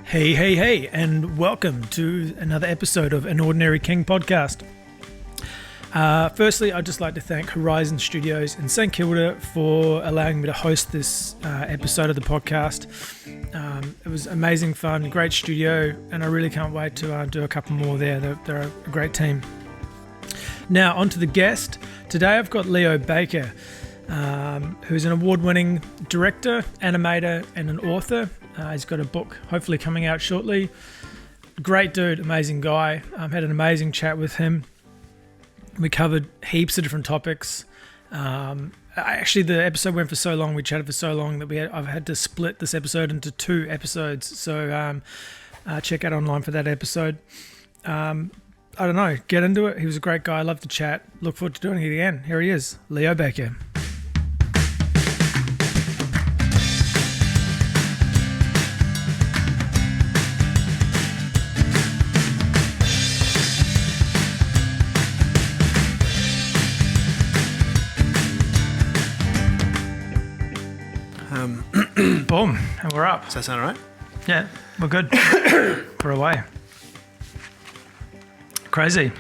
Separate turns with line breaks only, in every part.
Hey, and welcome to another episode of An Ordinary King podcast. Firstly, I'd just like to thank Horizon Studios in St Kilda for allowing me to host this episode of the podcast. It was amazing fun, great studio, and I really can't wait to do a couple more there. They're a great team. Now, on to the guest. Today I've got Leo Baker, who's an award-winning director, animator, and an author. He's got a book hopefully coming out shortly. Great dude, amazing guy. Had an amazing chat with him. We covered heaps of different topics. Actually, the episode went for so long, we chatted for so long that I've had to split this episode into 2 episodes. So check out online for that episode. I don't know, get into it. He was a great guy. I love to chat. Look forward to doing it again. Here he is, Leo Baker. Boom, and we're up.
Does that sound all right?
Yeah, we're good. We're away. Crazy.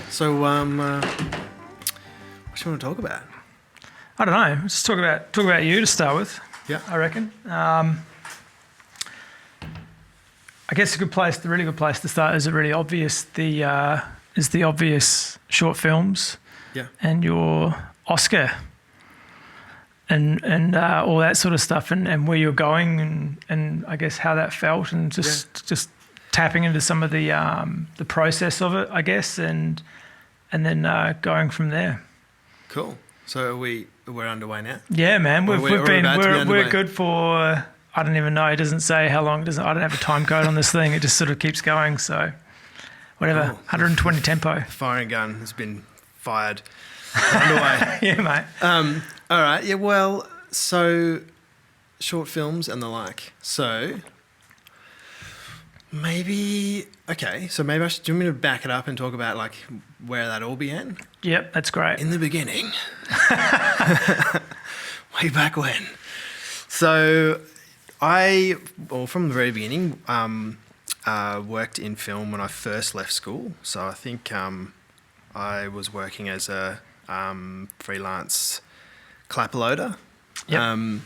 So, what do you want to talk about?
I don't know. Let's talk about you to start with.
Yeah.
I reckon. I guess the really good place to start is really obvious. The obvious short films.
Yeah.
And your Oscar. And all that sort of stuff, and where you're going, and I guess how that felt, and just tapping into some of the process of it, I guess, and then going from there.
Cool. So we're underway now.
Yeah, man. We're good for. I don't even know. It doesn't say how long. I don't have a time code on this thing. It just sort of keeps going. So whatever. Cool. 120 tempo.
The firing gun has been fired. Underway.
Yeah, mate.
All right. Yeah. Well, so short films and the like. So maybe I should. Do you want me to back it up and talk about like where that all began?
Yep, that's great.
In the beginning, way back when. So from the very beginning, worked in film when I first left school. So I think I was working as a freelance clapper loader in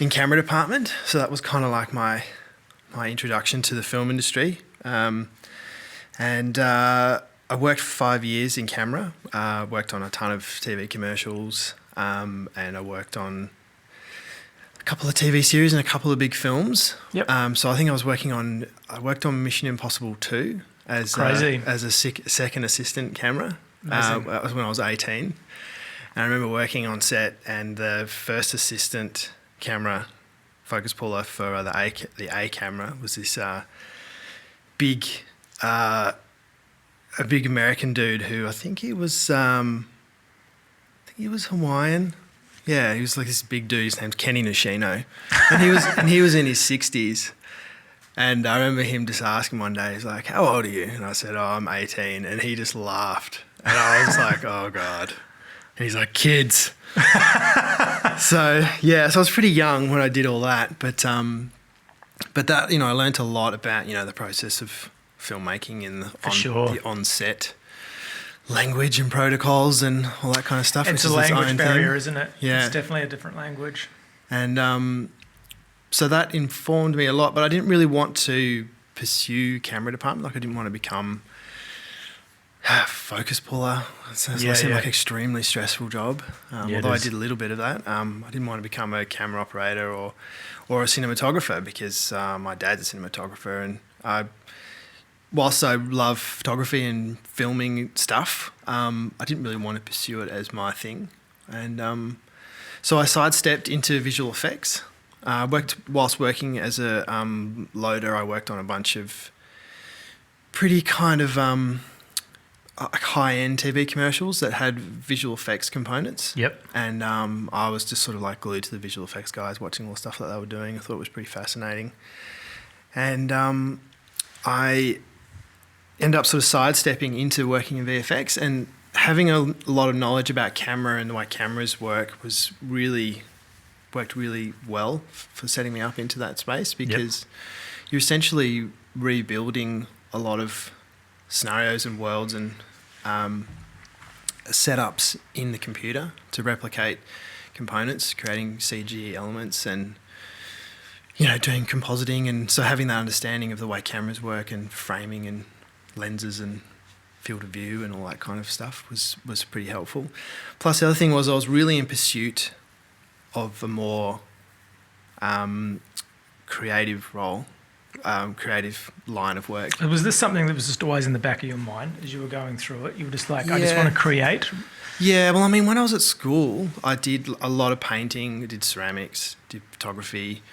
camera department. So that was kind of like my introduction to the film industry. And I worked for 5 years in camera, worked on a ton of TV commercials, and I worked on a couple of TV series and a couple of big films.
Yep.
So I think I worked on Mission Impossible 2 as a second assistant camera. That was when I was 18. And I remember working on set, and the first assistant camera focus puller for the A camera was this big American dude who I think he was Hawaiian. Yeah, he was like this big dude. His name's Kenny Nishino, and he was in his 60s. And I remember him just asking one day, he's like, "How old are you?" And I said, "Oh, I'm 18." And he just laughed. And I was like, "Oh, God." And he's like, "Kids." So I was pretty young when I did all that. But that, I learned a lot about, the process of filmmaking and the on-set language and protocols and all that kind of stuff.
It's a language barrier, isn't it?
Yeah.
It's definitely a different language.
And so that informed me a lot, but I didn't really want to pursue camera department. Like I didn't want to become a focus puller. It seemed like an extremely stressful job. Although I did a little bit of that. I didn't want to become a camera operator or a cinematographer because my dad's a cinematographer, and whilst I love photography and filming stuff, I didn't really want to pursue it as my thing. And so I sidestepped into visual effects. Whilst working as a loader, I worked on a bunch of pretty kind of high-end TV commercials that had visual effects components.
Yep.
And I was just sort of like glued to the visual effects guys, watching all the stuff that they were doing. I thought it was pretty fascinating. And I ended up sort of sidestepping into working in VFX, and having a lot of knowledge about camera and the way cameras worked really well for setting me up into that space because, you're essentially rebuilding a lot of scenarios and worlds and setups in the computer to replicate components, creating CG elements and, doing compositing. And so having that understanding of the way cameras work and framing and lenses and field of view and all that kind of stuff was pretty helpful. Plus the other thing was I was really in pursuit of a more creative role, creative line of work.
Was this something that was just always in the back of your mind as you were going through it? You were just like, I just want to create?
Yeah, well, I mean, when I was at school, I did a lot of painting, I did ceramics, did photography.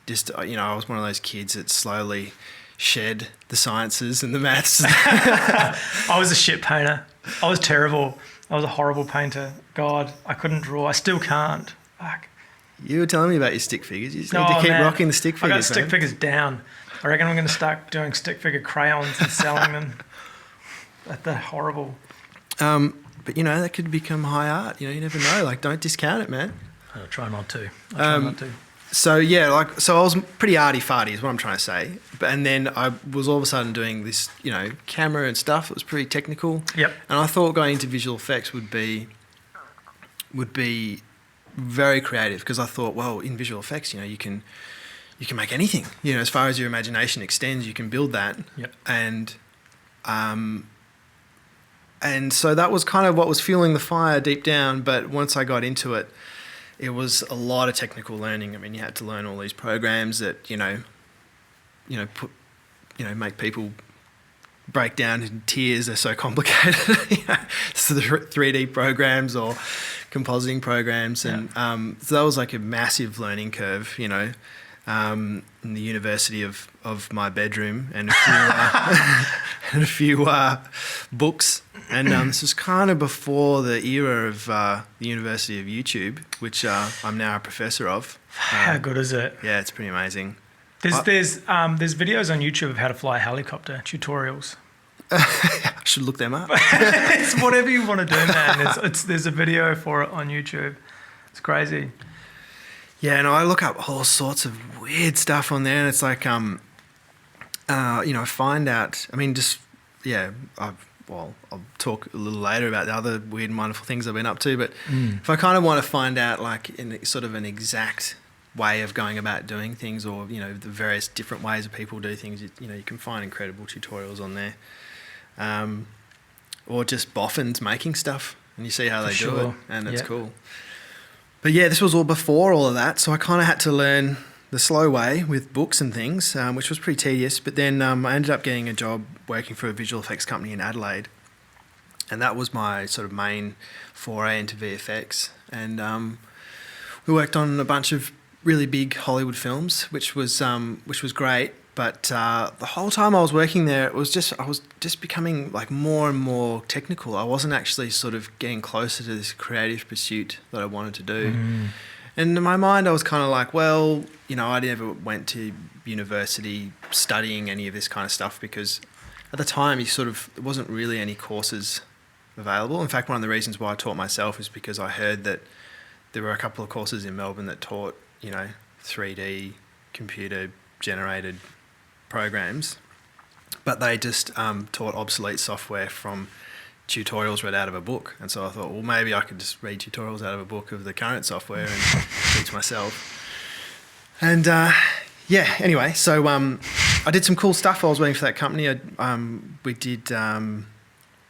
Just, I was one of those kids that slowly shed the sciences and the maths.
I was a shit painter. I was terrible. I was a horrible painter. God, I couldn't draw. I still can't. Fuck.
You were telling me about your stick figures. You just need to keep rocking the stick figures.
I got stick figures down. I reckon I'm going to start doing stick figure crayons and selling them. They're horrible.
But, that could become high art. You never know. Like, don't discount it, man.
I'll try not to. I'll try not to.
So, yeah, so I was pretty arty-farty is what I'm trying to say. And then I was all of a sudden doing this, camera and stuff. It was pretty technical.
Yep.
And I thought going into visual effects would be very creative because I thought, well, in visual effects, you can make anything. As far as your imagination extends, you can build that.
Yep.
And so that was kind of what was fueling the fire deep down. But once I got into it, it was a lot of technical learning. I mean, you had to learn all these programs that, make people break down in tears. They're so complicated. So the 3D programs or compositing programs. And so that was like a massive learning curve, in the university of my bedroom and a few books. And this was kind of before the era of the University of YouTube, which I'm now a professor of.
How good is it?
Yeah, it's pretty amazing.
There's videos on YouTube of how to fly a helicopter, tutorials.
I should look them up.
It's whatever you want to do, man. There's a video for it on YouTube. It's crazy.
Yeah, and I look up all sorts of weird stuff on there, and it's like, I find out. I mean, I'll talk a little later about the other weird and wonderful things I've been up to. But if I kind of want to find out, like, in sort of an exact way of going about doing things, or the various different ways that people do things, you can find incredible tutorials on there, or just boffins making stuff, and you see how they do it, and it's cool. But yeah, this was all before all of that, so I kind of had to learn the slow way with books and things, which was pretty tedious. But then I ended up getting a job working for a visual effects company in Adelaide, and that was my sort of main foray into VFX. And we worked on a bunch of really big Hollywood films, which was great. But the whole time I was working there, I was just becoming like more and more technical. I wasn't actually sort of getting closer to this creative pursuit that I wanted to do. And in my mind, I was kind of like, well, I never went to university studying any of this kind of stuff because at the time there wasn't really any courses available. In fact, one of the reasons why I taught myself is because I heard that there were a couple of courses in Melbourne that taught, 3D computer generated programs, but they just taught obsolete software from tutorials read out of a book. And so I thought, well, maybe I could just read tutorials out of a book of the current software and teach myself. And anyway, so I did some cool stuff while I was working for that company. We did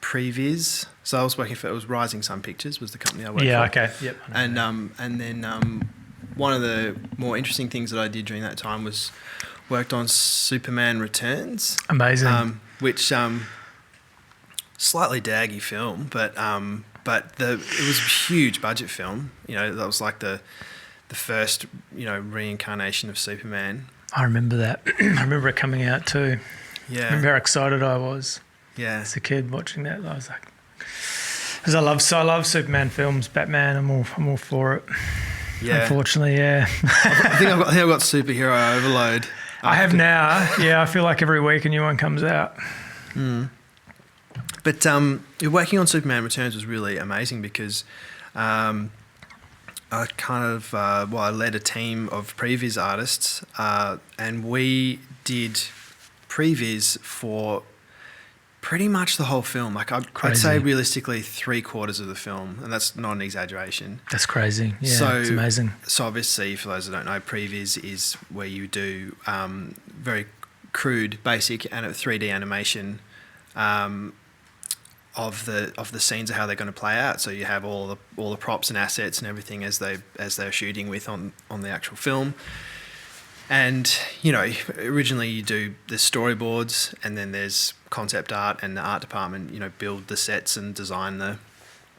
Previs. So I was working for, it was Rising Sun Pictures was the company I worked for.
Yeah, okay, yep.
And then one of the more interesting things that I did during that time was worked on Superman Returns.
Amazing.
Which slightly daggy film, but it was a huge budget film. That was like the first reincarnation of Superman.
I remember that. I remember it coming out too.
Yeah.
I remember how excited I was.
Yeah.
As a kid watching that, I was like, because I love Superman films, Batman. I'm all for it.
Yeah.
Unfortunately, yeah.
I think I've got superhero overload.
I have now. Yeah, I feel like every week a new one comes out.
But working on Superman Returns was really amazing because I led a team of previs artists, and we did previs for pretty much the whole film. Like I'd say realistically 3/4 of the film, and that's not an exaggeration.
That's crazy. Yeah, it's amazing.
So obviously, for those that don't know, previs is where you do very crude, basic, and 3D animation of the scenes of how they're going to play out. So you have all the props and assets and everything as they're shooting with on the actual film. And, you know, originally you do the storyboards, and then there's concept art, and the art department, you know, build the sets and design the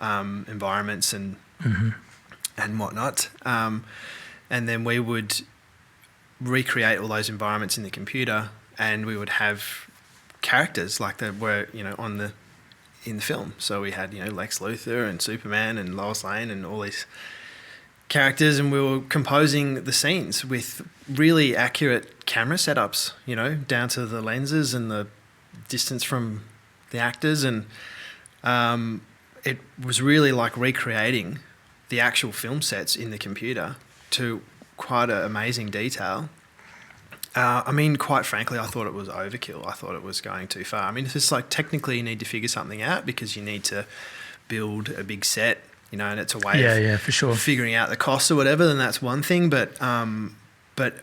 environments and whatnot. And then we would recreate all those environments in the computer, and we would have characters like that were, you know, in the film. So we had, you know, Lex Luthor and Superman and Lois Lane and all these characters, and we were composing the scenes with really accurate camera setups, you know, down to the lenses and the distance from the actors, and it was really like recreating the actual film sets in the computer to quite an amazing detail. I mean, quite frankly, I thought it was overkill. I thought it was going too far. I mean, it's just like technically you need to figure something out because you need to build a big set, you know, and it's a way
for sure,
figuring out the costs or whatever, then that's one thing. But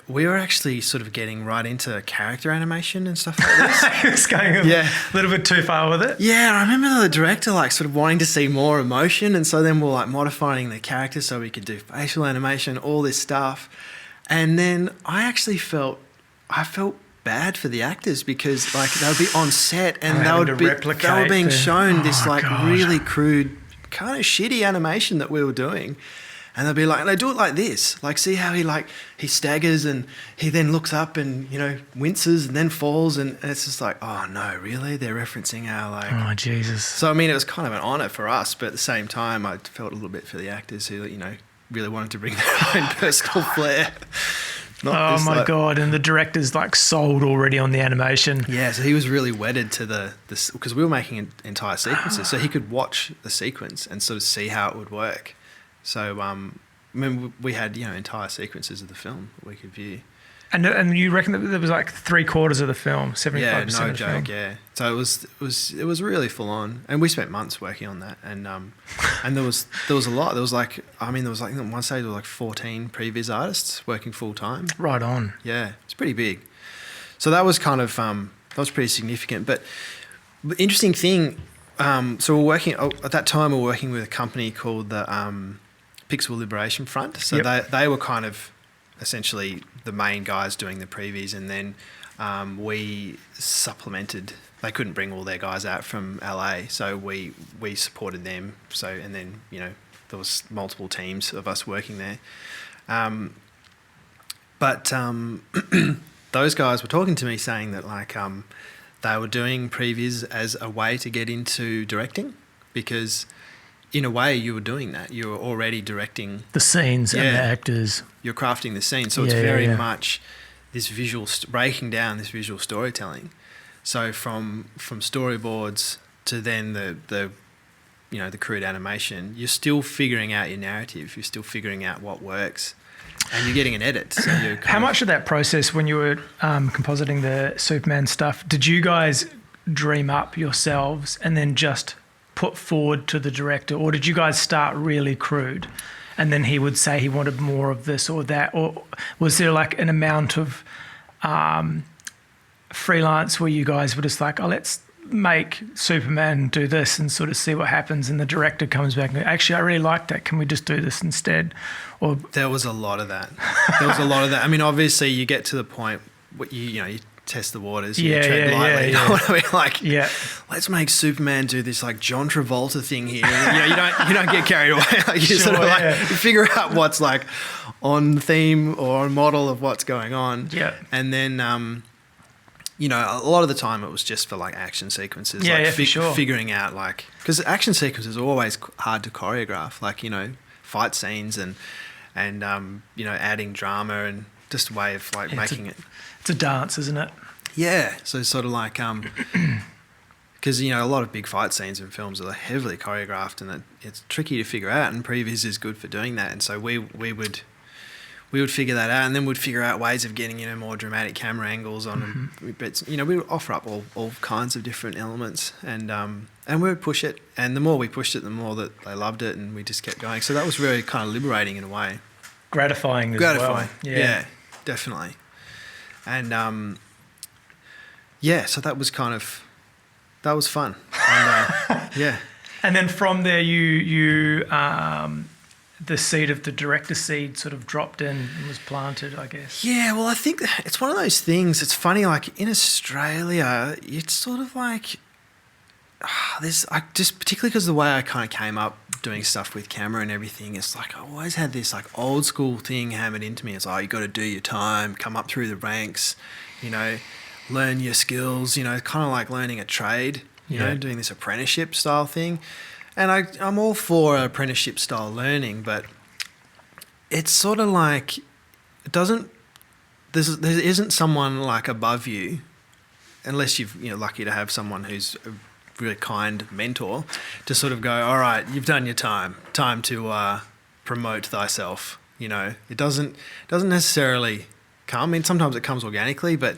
we were actually sort of getting right into character animation and stuff like this.
It was going a little bit too far with it.
Yeah, I remember the director like sort of wanting to see more emotion, and so then we're like modifying the character so we could do facial animation, all this stuff. And then I felt bad for the actors because like they would be on set and they were being shown this really crude, kind of shitty animation that we were doing. And they'd be like, they do it like this. Like, see how he staggers and he then looks up and, you know, winces and then falls. And it's just like, oh, no, really? They're referencing our, like...
Oh, Jesus.
So, I mean, it was kind of an honour for us. But at the same time, I felt a little bit for the actors who, you know, really wanted to bring their own personal flair.
Oh, my God. And the director's, like, sold already on the animation.
Yeah, so he was really wedded to this because we were making entire sequences. So he could watch the sequence and sort of see how it would work. So, I mean, we had, you know, entire sequences of the film that we could view.
And you reckon that there was like 3/4 of the film, 75%
yeah,
of the
no joke,
film?
yeah. So it was really full on, and we spent months working on that, and there was a lot. There was like on one stage there was like 14 previs artists working full time.
Right on.
Yeah, it's pretty big. So that was kind of that was pretty significant. But the interesting thing, so we're working at that time. We're working with a company called the Pixel Liberation Front. So they were kind of essentially the main guys doing the previs, and then we supplemented. They couldn't bring all their guys out from LA, so we supported them. So, and then, you know, there was multiple teams of us working there. But those guys were talking to me saying that like they were doing previs as a way to get into directing, because in a way you were doing that. You were already directing
the scenes and the actors.
You're crafting the scene. So it's very much this visual, breaking down this visual storytelling. So from storyboards to then the you know, the crude animation, you're still figuring out your narrative. You're still figuring out what works, and you're getting an edit. So how
much of that process when you were compositing the Superman stuff did you guys dream up yourselves and then just put forward to the director, or did you guys start really crude and then he would say he wanted more of this or that, or was there like an amount of freelance where you guys were just like, oh, let's make Superman do this and sort of see what happens, and the director comes back and goes, actually I really like that, can we just do this instead? Or
there was a lot of that. I mean, obviously you get to the point where you test the waters, you tread lightly. You know what I mean? Like, let's make Superman do this like John Travolta thing here. You don't get carried away. Like, you sort of like figure out what's like on theme or on model of what's going on. Yeah. And then you know, a lot of the time it was just for like action sequences. For sure. Figuring out like, because action sequences are always hard to choreograph. Like, you know, fight scenes and you know, adding drama and just a way of like making it.
It's a dance, isn't it?
Yeah. So sort of like because a lot of big fight scenes in films are heavily choreographed, and it's tricky to figure out. And previs is good for doing that. And so we would figure that out, and then we'd figure out ways of getting more dramatic camera angles on them. But we would offer up all kinds of different elements, and we would push it. And the more we pushed it, the more that they loved it, and we just kept going. So that was really kind of liberating in a way.
Gratifying as well.
Yeah, definitely. And so that was fun. And, yeah.
And then from there, you the seed of the director seed sort of dropped in and was planted, I guess.
Yeah, well, I think it's one of those things. It's funny, like in Australia, it's sort of like just particularly because of the way I kind of came up doing stuff with camera and everything. It's like I always had this like old school thing hammered into me. It's like, you got to do your time, come up through the ranks, learn your skills. Kind of like learning a trade. Doing this apprenticeship style thing. And I'm all for apprenticeship style learning, but it's sort of like there isn't someone like above you, unless you're lucky to have someone who's a really kind mentor to sort of go, all right, you've done your time to promote thyself. It doesn't necessarily come. I mean, sometimes it comes organically, but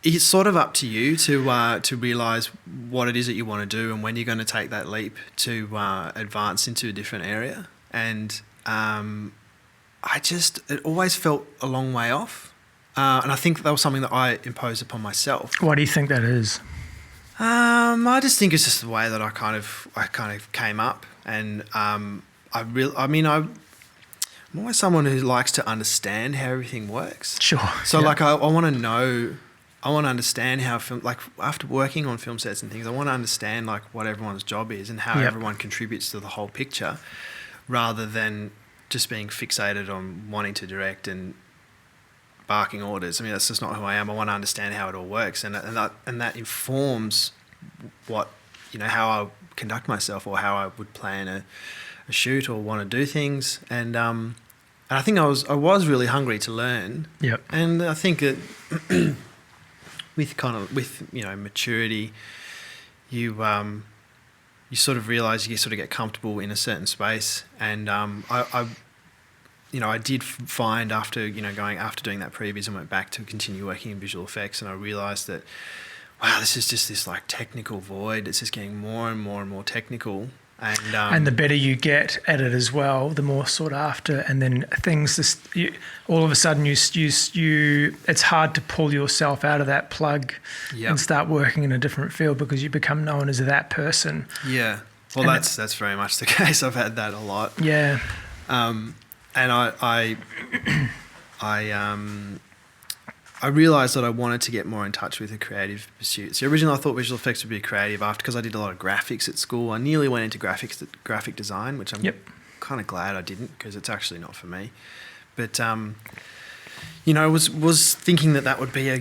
it's sort of up to you to realise what it is that you want to do and when you're going to take that leap to advance into a different area. And it always felt a long way off. And I think that was something that I imposed upon myself.
Why do you think that is?
I just think it's just the way that I kind of came up. And I'm always someone who likes to understand how everything works.
Sure.
So I want to know... I want to understand how after working on film sets and things, I want to understand like what everyone's job is and how everyone contributes to the whole picture, rather than just being fixated on wanting to direct and barking orders. I mean, that's just not who I am. I want to understand how it all works, and that informs what how I conduct myself or how I would plan a shoot or want to do things. And I think I was really hungry to learn.
Yep.
And I think that. With maturity, you sort of realise you sort of get comfortable in a certain space, and I did find after doing that previs, I went back to continue working in visual effects, and I realised that wow, this is just this like technical void. It's just getting more and more and more technical. And
the better you get at it as well, the more sought after, and then things all of a sudden you it's hard to pull yourself out of that plug and start working in a different field because you become known as that person.
Yeah, well, that's very much the case. I've had that a lot.
Yeah,
and I realised that I wanted to get more in touch with the creative pursuits. So originally I thought visual effects would be creative because I did a lot of graphics at school. I nearly went into graphic design, which I'm kind of glad I didn't, because it's actually not for me. But, I was thinking that would be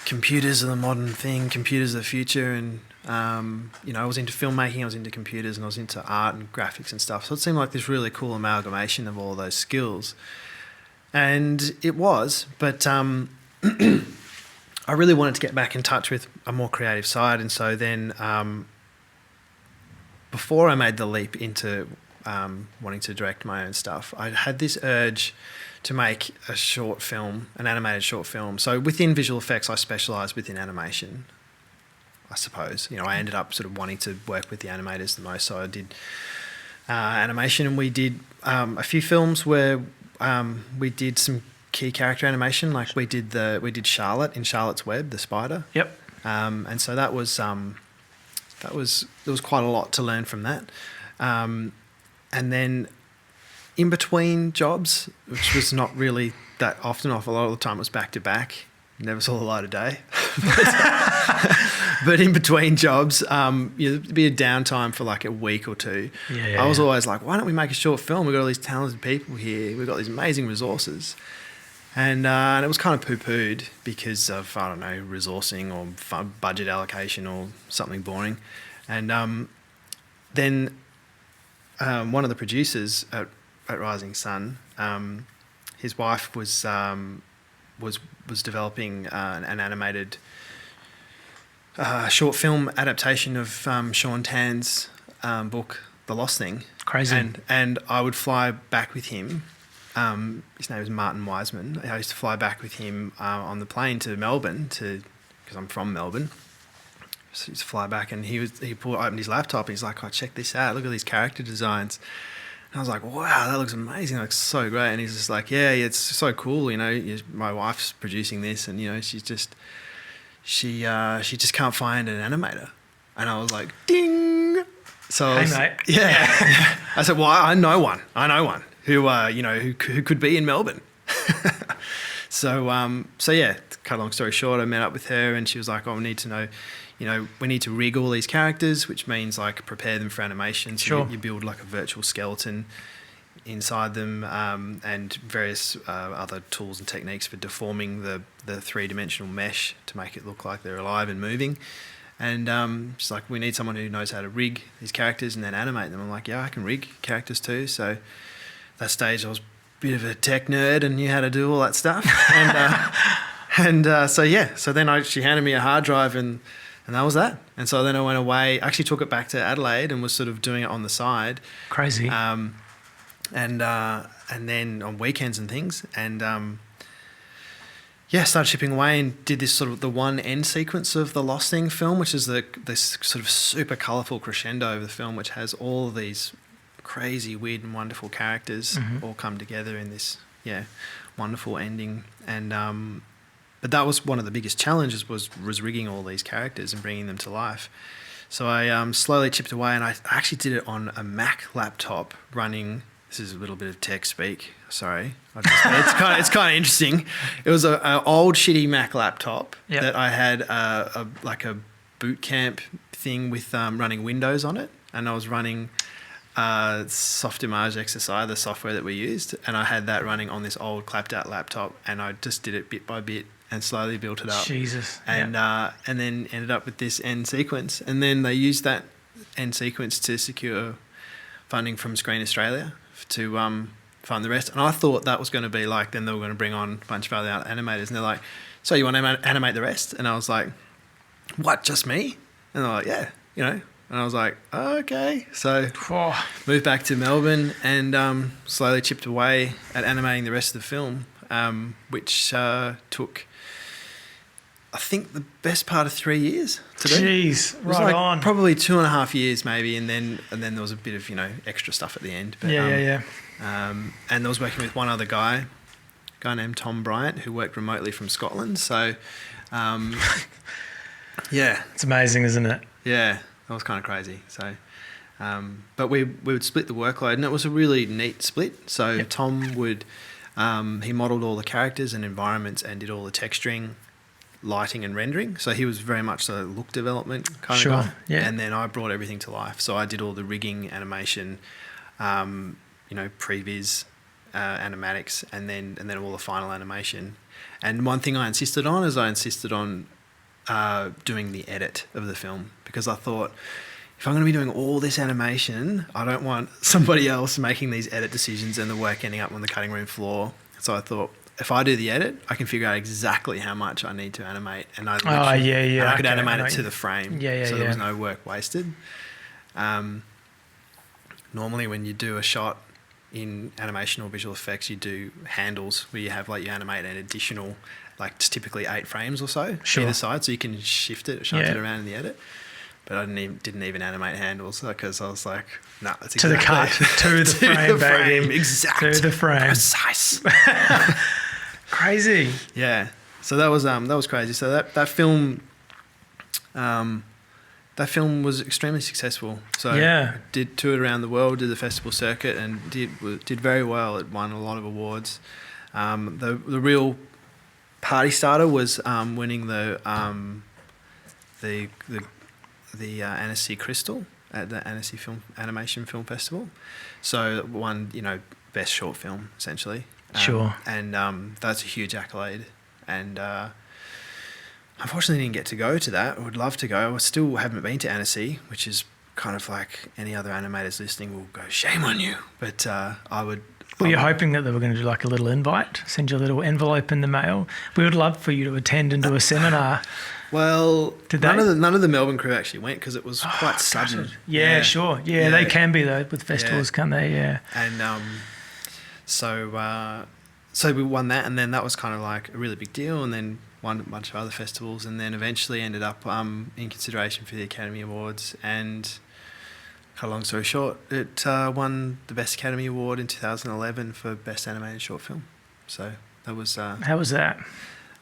computers are the modern thing, computers are the future. And, I was into filmmaking, I was into computers, and I was into art and graphics and stuff. So it seemed like this really cool amalgamation of all those skills. And it was, but... I really wanted to get back in touch with a more creative side, and so then before I made the leap into wanting to direct my own stuff, I had this urge to make a short film, an animated short film. So within visual effects, I specialised within animation, I suppose. I ended up sort of wanting to work with the animators the most, so I did animation, and we did a few films where we did some key character animation, like we did Charlotte in Charlotte's Web, the spider.
Yep.
And so there was quite a lot to learn from that. And then in between jobs, which was not really that often, a lot of the time it was back to back, never saw the light of day. But in between jobs, there'd be a downtime for like a week or two. I was always like, why don't we make a short film? We've got all these talented people here. We've got these amazing resources. And it was kind of poo-pooed because of, I don't know, resourcing or budget allocation or something boring. And then one of the producers at Rising Sun, his wife was developing an animated short film adaptation of Sean Tan's book, The Lost Thing.
Crazy.
And I would fly back with him. His name is Martin Wiseman. I used to fly back with him on the plane to Melbourne because I'm from Melbourne. So he used to fly back, and he opened his laptop. And he's like, "Oh, check this out! Look at these character designs." And I was like, "Wow, that looks amazing! That looks so great!" And he's just like, "Yeah, it's so cool. You know, my wife's producing this, and you know, she just can't find an animator." And I was like, "Ding!" So I was,
mate.
Yeah. I said, "Well, I know one who could be in Melbourne." So yeah, to cut a long story short, I met up with her, and she was like, "Oh, we need to know, we need to rig all these characters, which means like prepare them for animation. So
Sure.
you build like a virtual skeleton inside them, and various other tools and techniques for deforming the three-dimensional mesh to make it look like they're alive and moving." And she's like, "We need someone who knows how to rig these characters and then animate them." I'm like, "Yeah, I can rig characters too." So at that stage, I was a bit of a tech nerd and knew how to do all that stuff. So then she handed me a hard drive, and that was that. And so then I went away. I actually took it back to Adelaide and was sort of doing it on the side.
Crazy.
And then on weekends and things. And started shipping away and did this sort of the one end sequence of the Lost Thing film, which is this sort of super colourful crescendo of the film, which has all of these crazy, weird and wonderful characters all come together in this, wonderful ending. And but that was one of the biggest challenges was rigging all these characters and bringing them to life. So I slowly chipped away, and I actually did it on a Mac laptop running. This is a little bit of tech speak. Sorry, it's kind of interesting. It was an old shitty Mac laptop that I had a boot camp thing with running Windows on it, and I was running Softimage XSI, the software that we used, and I had that running on this old clapped out laptop, and I just did it bit by bit and slowly built it up.
Jesus.
And then ended up with this end sequence, and then they used that end sequence to secure funding from Screen Australia to fund the rest. And I thought that was going to be like, then they were going to bring on a bunch of other animators, and they're like, "So you want to animate the rest?" And I was like, "What, just me?" And they're like, "Yeah, And I was like, "Okay." So moved back to Melbourne and slowly chipped away at animating the rest of the film, which took, I think, the best part of 3 years to do.
Jeez, right on.
Probably 2.5 years maybe, and then there was a bit of extra stuff at the end. But, and I was working with one other guy named Tom Bryant, who worked remotely from Scotland. So,
it's amazing, isn't it?
Yeah, that was kind of crazy. So, but we would split the workload, and it was a really neat split. So Tom would he modelled all the characters and environments and did all the texturing, lighting and rendering. So he was very much the look development kind of guy.
Yeah.
And then I brought everything to life. So I did all the rigging, animation, previs, animatics, and then all the final animation. And one thing I insisted on is doing the edit of the film, because I thought, if I'm going to be doing all this animation, I don't want somebody else making these edit decisions and the work ending up on the cutting room floor. So I thought, if I do the edit, I can figure out exactly how much I need to animate, and I could animate it to the frame, so there was no work wasted. Normally, when you do a shot in animation or visual effects, you do handles where you have you animate an additional, just typically 8 frames or so either side, so you can shift it it around in the edit. But I didn't even animate handles, because I was like, "No, that's exactly
to the cut, to the frame, baby,
exact,
to the frame,
precise."
Crazy.
Yeah. So that was crazy. So that film was extremely successful. So I toured around the world, did the festival circuit, and did very well. It won a lot of awards. The real party starter was winning the Annecy Crystal at the Annecy Animation Film Festival. So it won, best short film essentially. And that's a huge accolade. And unfortunately, didn't get to go to that. I would love to go. I still haven't been to Annecy, which is kind of like any other animators listening will go, "Shame on you." But I would
Were you hoping that they were going to do like a little invite, send you a little envelope in the mail? We would love for you to attend and do a seminar.
Well, none of the Melbourne crew actually went because it was quite sudden.
Yeah, sure. Yeah, they can be though with festivals, can't they? Yeah.
And so we won that, and then that was kind of like a really big deal, and then won a bunch of other festivals, and then eventually ended up in consideration for the Academy Awards. And cut a long story short, it won the Best Academy Award in 2011 for Best Animated Short Film. So that was...
How was that?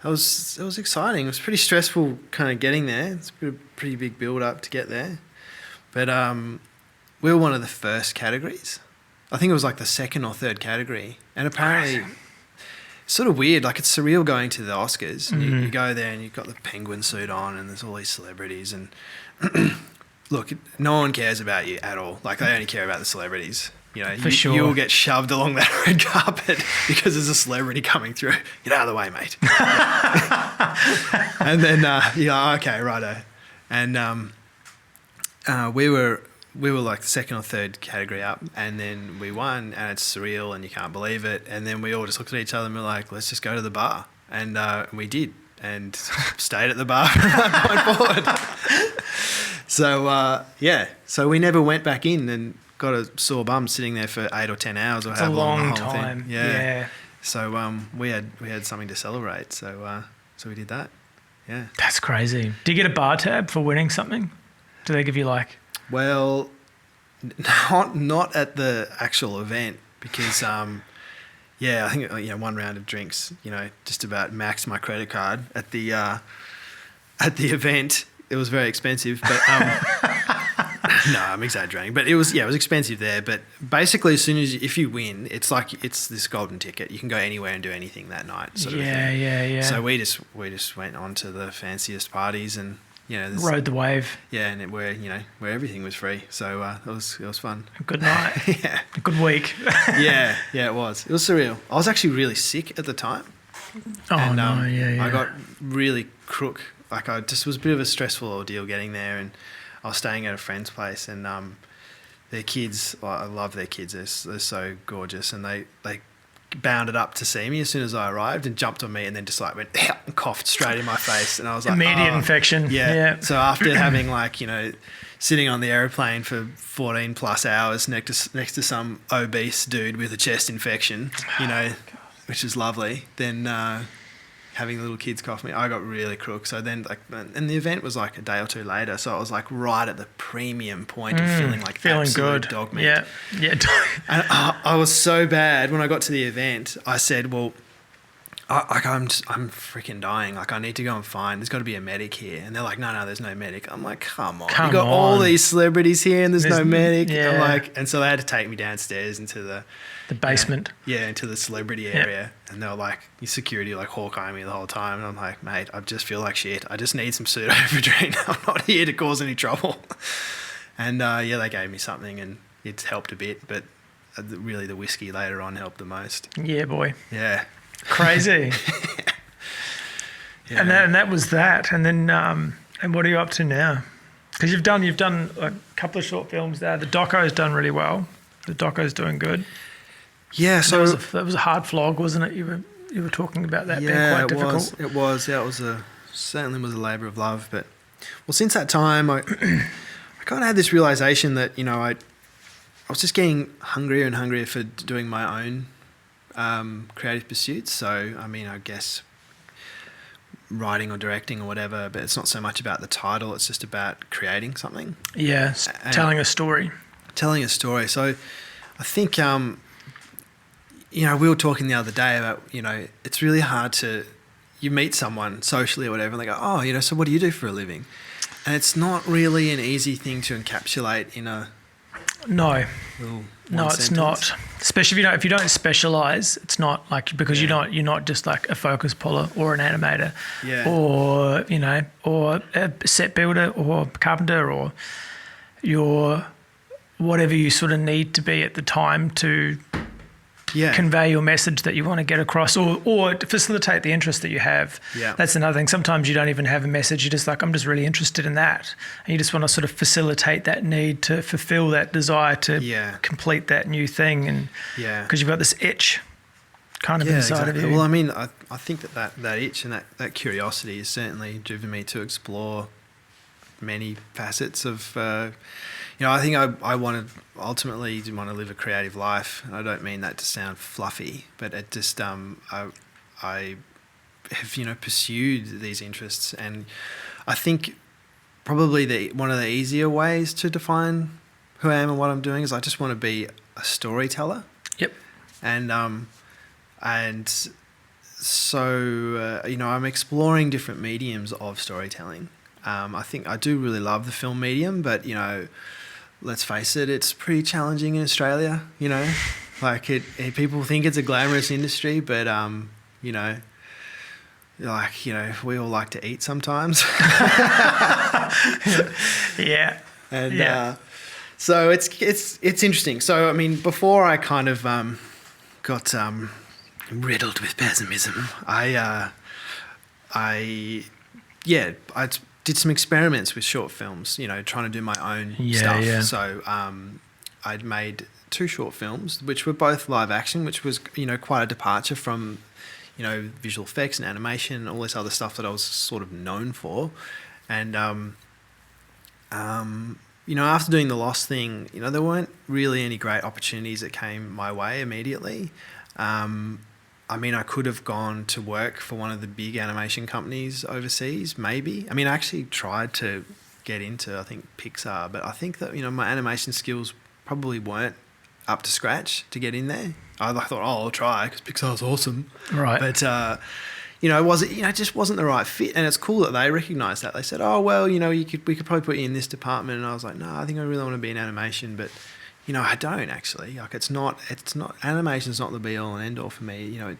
It was exciting. It was pretty stressful kind of getting there. It's a pretty big build-up to get there. But we were one of the first categories. I think it was like the second or third category. And apparently... It's sort of weird. Like, it's surreal going to the Oscars. Mm-hmm. You go there and you've got the penguin suit on and there's all these celebrities. And look, no one cares about you at all. Like, they only care about the celebrities. You know,
sure.
You'll get shoved along that red carpet because there's a celebrity coming through. Get out of the way, mate. And then you're like, okay, righto. And we were like the second or third category up, and then we won, and it's surreal, and you can't believe it. And then we all just looked at each other and we're like, let's just go to the bar. And we did, and stayed at the bar from that point forward. So, so we never went back in and got a sore bum sitting there for 8 or 10 hours or however long the whole
time.
thing. Yeah. So we had something to celebrate. So we did that. Yeah.
That's crazy. Do you get a bar tab for winning something? Do they give you like?
Well, not at the actual event because I think one round of drinks just about maxed my credit card at the event. It was very expensive, but no, I'm exaggerating. But it was expensive there. But basically, as soon as if you win, it's this golden ticket. You can go anywhere and do anything that night. Sort of thing.
Yeah.
So we just went on to the fanciest parties and
rode the wave.
Yeah, and where everything was free. So it was fun.
A good night.
Yeah, a
good week.
yeah, it was. It was surreal. I was actually really sick at the time.
Oh and, no, yeah.
I got really crook. Like it was a bit of a stressful ordeal getting there, and I was staying at a friend's place, and their kids. Well, I love their kids. They're so gorgeous, and they bounded up to see me as soon as I arrived and jumped on me, and then just like went and coughed straight in my face, and I was like,
immediate infection. Yeah.
So after having sitting on the aeroplane for 14 plus hours next to some obese dude with a chest infection, which is lovely. Then having the little kids cough me, I got really crook. So then and the event was like a day or two later, so it was like right at the premium point of feeling absolute
good
dog meat.
Yeah.
And I was so bad when I got to the event. I said, well, I'm freaking dying. Like, I need to go and find. There's got to be a medic here. And they're like, no, there's no medic. I'm like, come on. You got all these celebrities here, and there's no medic.
Yeah.
I'm like, and so they had to take me downstairs into the
basement.
Into the celebrity area. And they were like, your security Hawkeye me the whole time. And I'm like, mate, I just feel like shit. I just need some pseudoephedrine. I'm not here to cause any trouble. And they gave me something, and it helped a bit, but really the whiskey later on helped the most.
Yeah, boy.
Yeah.
Crazy.
Yeah.
And that was that. And then and what are you up to now? Because you've done a couple of short films there. The doco's done really well. The doco's doing good.
Yeah, so
that was a hard flog, wasn't it? You were talking about that being quite difficult.
It was. Yeah, it was certainly was a labour of love. But since that time, I kind of had this realisation that I was just getting hungrier and hungrier for doing my own creative pursuits. So I guess writing or directing or whatever, but it's not so much about the title. It's just about creating something.
Yeah, telling a story.
Telling a story. So I think. We were talking the other day about, it's really hard you meet someone socially or whatever, and they go, oh, so what do you do for a living? And it's not really an easy thing to encapsulate in a...
No,
sentence.
It's not. Especially if you don't specialise, it's not like, because you're not just like a focus puller or an animator, or a set builder or carpenter, or you're whatever you sort of need to be at the time to convey your message that you want to get across, or to facilitate the interest that you have.
Yeah.
That's another thing. Sometimes you don't even have a message. You're just like, I'm just really interested in that. And you just want to sort of facilitate that need to fulfill that desire to complete that new thing. And because you've got this itch kind of inside of you.
Well, I mean, I think that itch and that curiosity has certainly driven me to explore many facets of, I think I ultimately want to live a creative life. And I don't mean that to sound fluffy, but it just, I have, pursued these interests. And I think probably one of the easier ways to define who I am and what I'm doing is I just want to be a storyteller.
Yep.
And so, I'm exploring different mediums of storytelling. I think I do really love the film medium, but, let's face it, it's pretty challenging in Australia, Like people think it's a glamorous industry, but, we all like to eat sometimes.
Yeah.
And so it's interesting. So, I mean, before I kind of got riddled with pessimism, I did some experiments with short films, trying to do my own stuff.
Yeah.
So I'd made 2 short films, which were both live action, which was, quite a departure from, visual effects and animation, all this other stuff that I was sort of known for. And, after doing the Lost thing, there weren't really any great opportunities that came my way immediately. I could have gone to work for one of the big animation companies overseas, maybe. I actually tried to get into, I think, Pixar, but I think that, my animation skills probably weren't up to scratch to get in there. I thought, I'll try because Pixar's awesome.
Right.
But, it just wasn't the right fit. And it's cool that they recognised that. They said, oh, well, we could probably put you in this department. And I was like, no, I think I really want to be in animation, but I don't actually. Like, it's not animation's not the be all and end all for me. And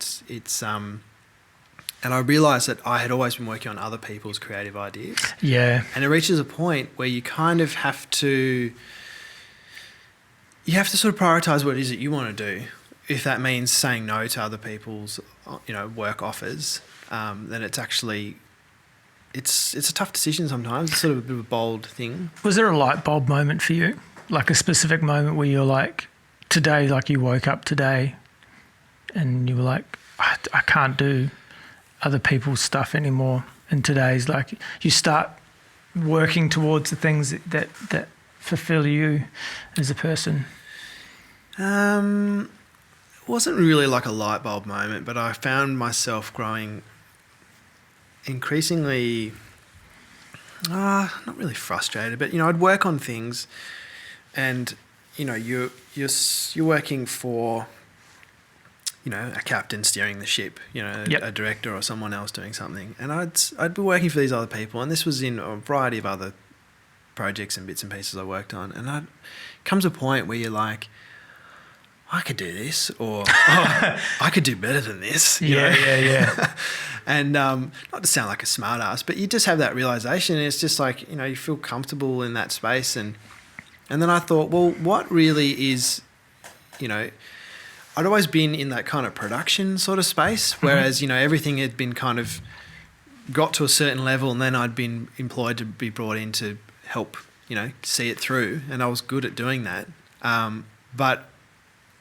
I realised that I had always been working on other people's creative ideas.
Yeah.
And it reaches a point where you kind of have to sort of prioritise what it is that you want to do. If that means saying no to other people's, work offers, then it's actually, it's a tough decision sometimes. It's sort of a bit of a bold thing.
Was there a light bulb moment for you? Like a specific moment where you're like, today, like you woke up today and you were like, I can't do other people's stuff anymore. And today's like, you start working towards the things that fulfill you as a person.
It wasn't really like a light bulb moment, but I found myself growing increasingly, not really frustrated, but, I'd work on things. And, you're working for, a captain steering the ship, a director or someone else doing something. And I'd be working for these other people. And this was in a variety of other projects and bits and pieces I worked on. And comes a point where you're like, I could do this, or I could do better than this.
Yeah.
And not to sound like a smart ass, but you just have that realization. And it's just like, you feel comfortable in that space. And then I thought, well, what really is, I'd always been in that kind of production sort of space, whereas, everything had been kind of got to a certain level and then I'd been employed to be brought in to help, see it through. And I was good at doing that. But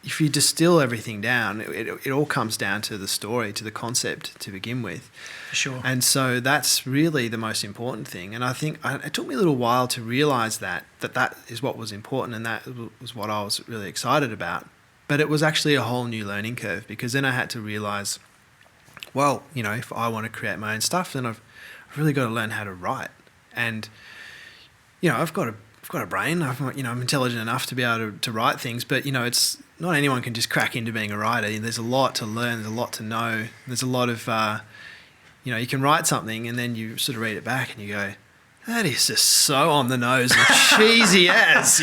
if you distill everything down, it all comes down to the story, to the concept to begin with.
For sure.
And so that's really the most important thing. And I think it took me a little while to realise that is what was important and that was what I was really excited about. But it was actually a whole new learning curve, because then I had to realise, well, if I want to create my own stuff, then I've really got to learn how to write. And, I've got a brain. I'm intelligent enough to be able to write things, but, it's not anyone can just crack into being a writer. There's a lot to learn. There's a lot to know. There's a lot of, you can write something and then you sort of read it back and you go, that is just so on the nose and cheesy as,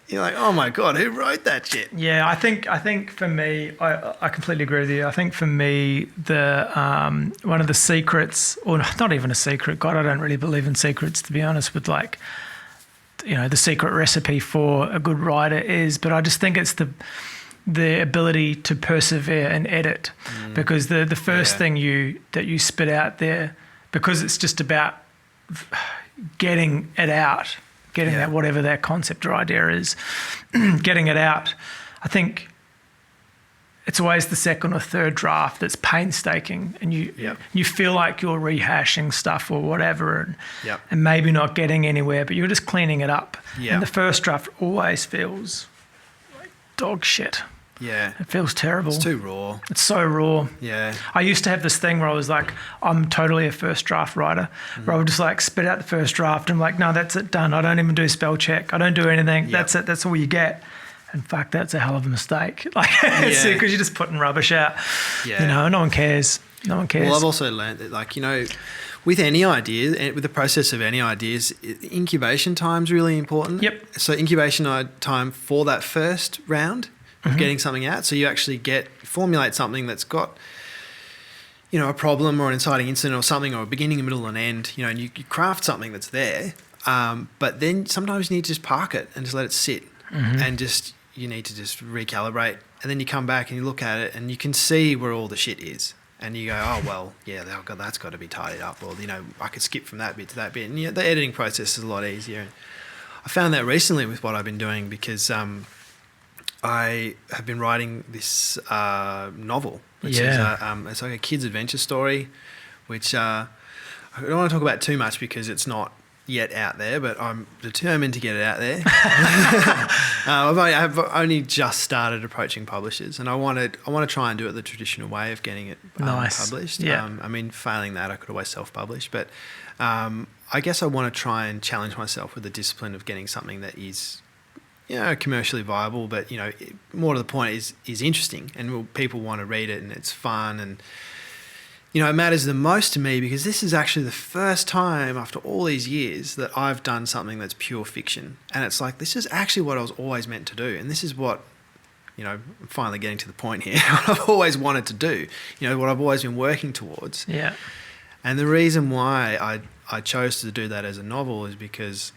You're like, oh my God, who wrote that shit?
Yeah, I think for me, I completely agree with you. I think for me, the one of the secrets, or not even a secret, God, I don't really believe in secrets, to be honest, with like, the secret recipe for a good writer is, but I just think it's the ability to persevere and edit, because the first thing that you spit out there, because it's just about getting it out, getting that, whatever that concept or idea is, getting it out. I think it's always the second or third draft that's painstaking, and you feel like you're rehashing stuff or whatever, and maybe not getting anywhere, but you're just cleaning it up. And the first draft always feels like dog shit.
Yeah.
It feels terrible.
It's too raw.
It's so raw.
Yeah.
I used to have this thing where I was like, I'm totally a first draft writer, where I would just like spit out the first draft and I'm like, no, that's it, done. I don't even do spell check. I don't do anything. That's it. That's all you get. And fuck, that's a hell of a mistake. Like, because you're just putting rubbish out. Yeah. You know, no one cares. No one cares.
Well, I've also learned that, like, you know, with any idea, with the process of any ideas, incubation time is really important.
Yep.
So incubation time for that first round of getting something out. So you actually formulate something that's got, you know, a problem or an inciting incident or something, or a beginning, a middle, and end, you know, and you craft something that's there. But then sometimes you need to just park it and just let it sit, and you need to just recalibrate. And then you come back and you look at it and you can see where all the shit is. And you go, oh, well, yeah, that's got to be tidied up. Or, you know, I could skip from that bit to that bit. And the editing process is a lot easier. And I found that recently with what I've been doing, because I have been writing this novel, which is it's like a kid's adventure story, which I don't want to talk about too much because it's not yet out there, but I'm determined to get it out there. I've only just started approaching publishers, and I want to try and do it the traditional way of getting it published.
Yeah.
I mean, failing that, I could always self-publish, but I guess I want to try and challenge myself with the discipline of getting something that is, you know, commercially viable, but, you know, more to the point is interesting, and people want to read it, and it's fun, and, you know, it matters the most to me because this is actually the first time after all these years that I've done something that's pure fiction. And it's like, this is actually what I was always meant to do. And this is what, you know, I'm finally getting to the point here, what I've always wanted to do, you know, what I've always been working towards.
Yeah.
And the reason why I chose to do that as a novel is because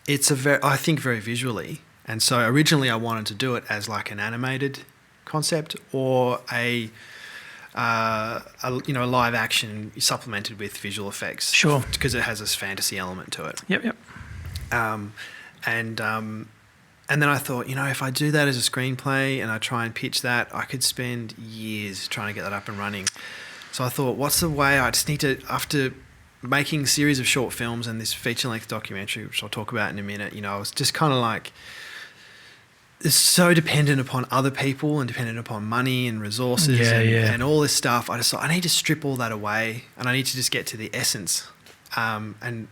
it's I think very visually. And so originally I wanted to do it as like an animated concept or a live action supplemented with visual effects.
Sure.
Because it has this fantasy element to it.
Yep.
And then I thought, you know, if I do that as a screenplay and I try and pitch that, I could spend years trying to get that up and running. So I thought, what's the way? I just need to, after making a series of short films and this feature-length documentary, which I'll talk about in a minute, you know, I was just kind of like, it's so dependent upon other people and dependent upon money and resources and all this stuff. I just thought, I need to strip all that away and I need to just get to the essence. And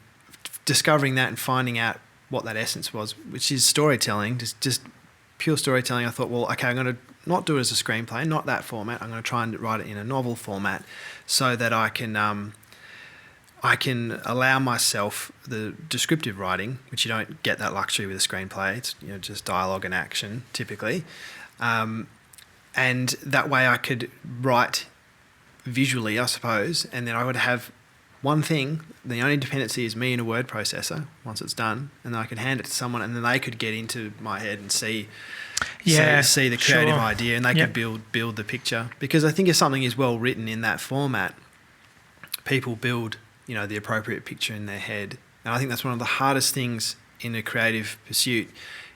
discovering that and finding out what that essence was, which is storytelling, just pure storytelling. I thought, well, okay, I'm going to not do it as a screenplay, not that format. I'm going to try and write it in a novel format so that I can allow myself the descriptive writing, which you don't get that luxury with a screenplay. It's, you know, just dialogue and action typically. And that way I could write visually, I suppose, and then I would have one thing. The only dependency is me and a word processor once it's done, and then I could hand it to someone and then they could get into my head and see the creative idea, and they could build the picture. Because I think if something is well written in that format, people build, you know, the appropriate picture in their head. And I think that's one of the hardest things in a creative pursuit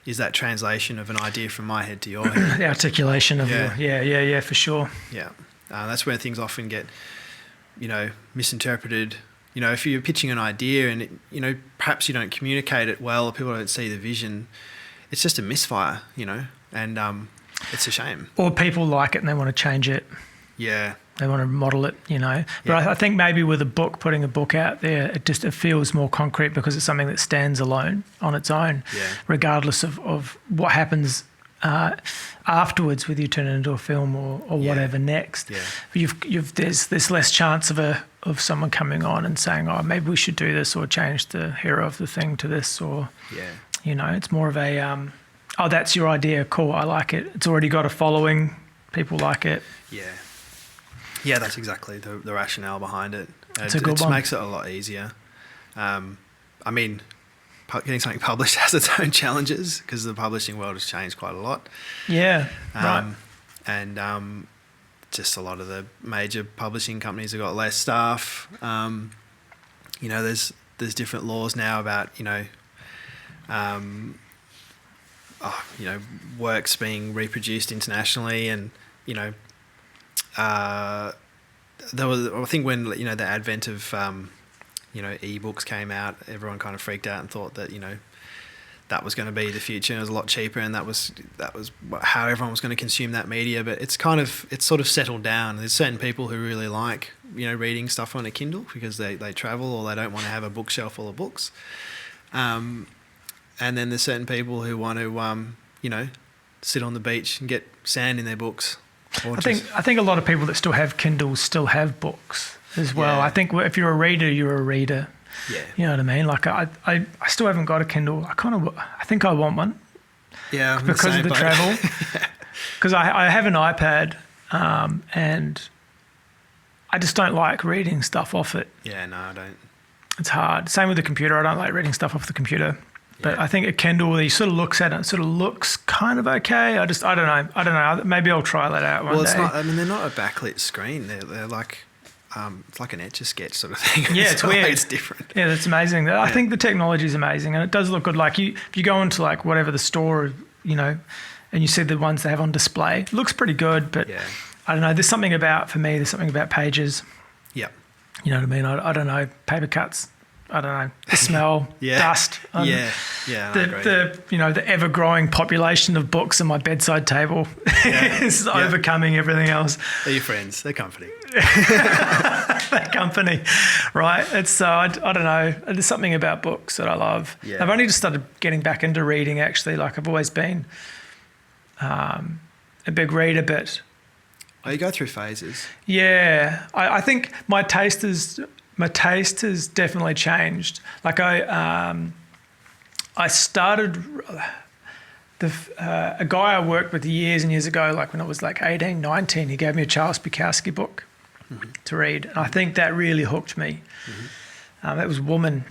is that translation of an idea from my head to your head.
The articulation of your, for sure.
Yeah. That's where things often get, you know, misinterpreted. You know, if you're pitching an idea and, you know, perhaps you don't communicate it well or people don't see the vision, it's just a misfire, you know, and it's a shame.
Or people like it and they want to change it.
Yeah.
They want to model it, you know. But I think maybe with a book, putting a book out there, it feels more concrete because it's something that stands alone on its own, regardless of what happens afterwards, whether you turn it into a film or whatever next. Yeah. There's less chance of someone coming on and saying, oh, maybe we should do this or change the hero of the thing to this, or you know, it's more of a oh, that's your idea, cool, I like it. It's already got a following, people like it.
Yeah, that's exactly the rationale behind it.
It's a good one.
Makes it a lot easier. I mean, getting something published has its own challenges because the publishing world has changed quite a lot.
Yeah, right.
And just a lot of the major publishing companies have got less staff. You know, there's different laws now about, you know, works being reproduced internationally, and, you know, there was, I think when, you know, the advent of, you know, ebooks came out, everyone kind of freaked out and thought that, you know, that was going to be the future, and it was a lot cheaper, and that was how everyone was going to consume that media. But it's sort of settled down. There's certain people who really like, you know, reading stuff on a Kindle because they travel, or they don't want to have a bookshelf full of books. And then there's certain people who want to, you know, sit on the beach and get sand in their books. I
think a lot of people that still have Kindles still have books as well.
Yeah.
I think if you're a reader, you're a reader.
Yeah.
You know what I mean? Like I still haven't got a Kindle. I think I want one.
Yeah.
Because of the travel. Because I have an iPad, and I just don't like reading stuff off it.
Yeah, no, I don't.
It's hard. Same with the computer. I don't like reading stuff off the computer. But
Yeah.
I think a Kindle, he sort of looks at it, it sort of looks kind of okay. I don't know. Maybe I'll try that out one day.
Well, it's not. I mean, they're not a backlit screen. They're like, it's like an Etch-a-Sketch sort of thing.
Yeah, it's weird.
It's different.
Yeah, that's amazing. I think the technology is amazing, and it does look good. Like if you go into like whatever the store, you know, and you see the ones they have on display, it looks pretty good. But
Yeah.
I don't know. There's something about Pages.
Yeah.
You know what I mean? I don't know. Paper cuts. I don't know. The smell,
Yeah.
dust.
Yeah. I agree.
The ever growing population of books on my bedside table is overcoming everything else.
They're your friends. They're comforting.
That company, right? It's I don't know. There's something about books that I love.
Yeah.
I've only just started getting back into reading. Actually, like I've always been a big reader, but
Oh, you go through phases.
yeah, I think my taste has definitely changed. Like I started a guy I worked with years and years ago, like when I was like 18, 19, he gave me a Charles Bukowski book to read. And I think that really hooked me. That was Woman.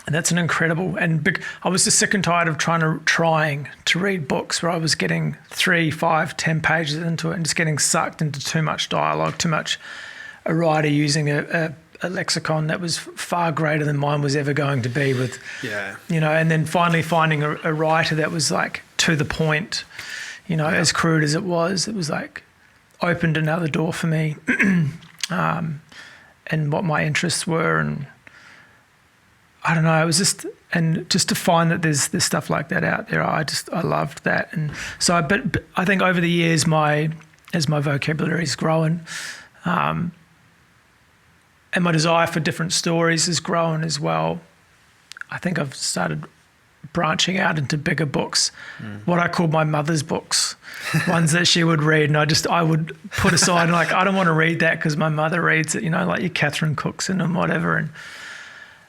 And that's an incredible, and I was just sick and tired of trying to read books where I was getting 3, 5, 10 pages into it and just getting sucked into too much dialogue, too much a writer using a lexicon that was far greater than mine was ever going to be with, you know, and then finally finding a writer that was like to the point, you know, as crude as it was like opened another door for me and what my interests were. And I don't know, it was just to find that there's stuff like that out there, I loved that. And so, but I think over the years, as my vocabulary's grown, and my desire for different stories has grown as well, I think I've started branching out into bigger books, what I call my mother's books, ones that she would read, and I would put aside, like, I don't want to read that because my mother reads it, you know, like your Catherine Cookson and whatever, and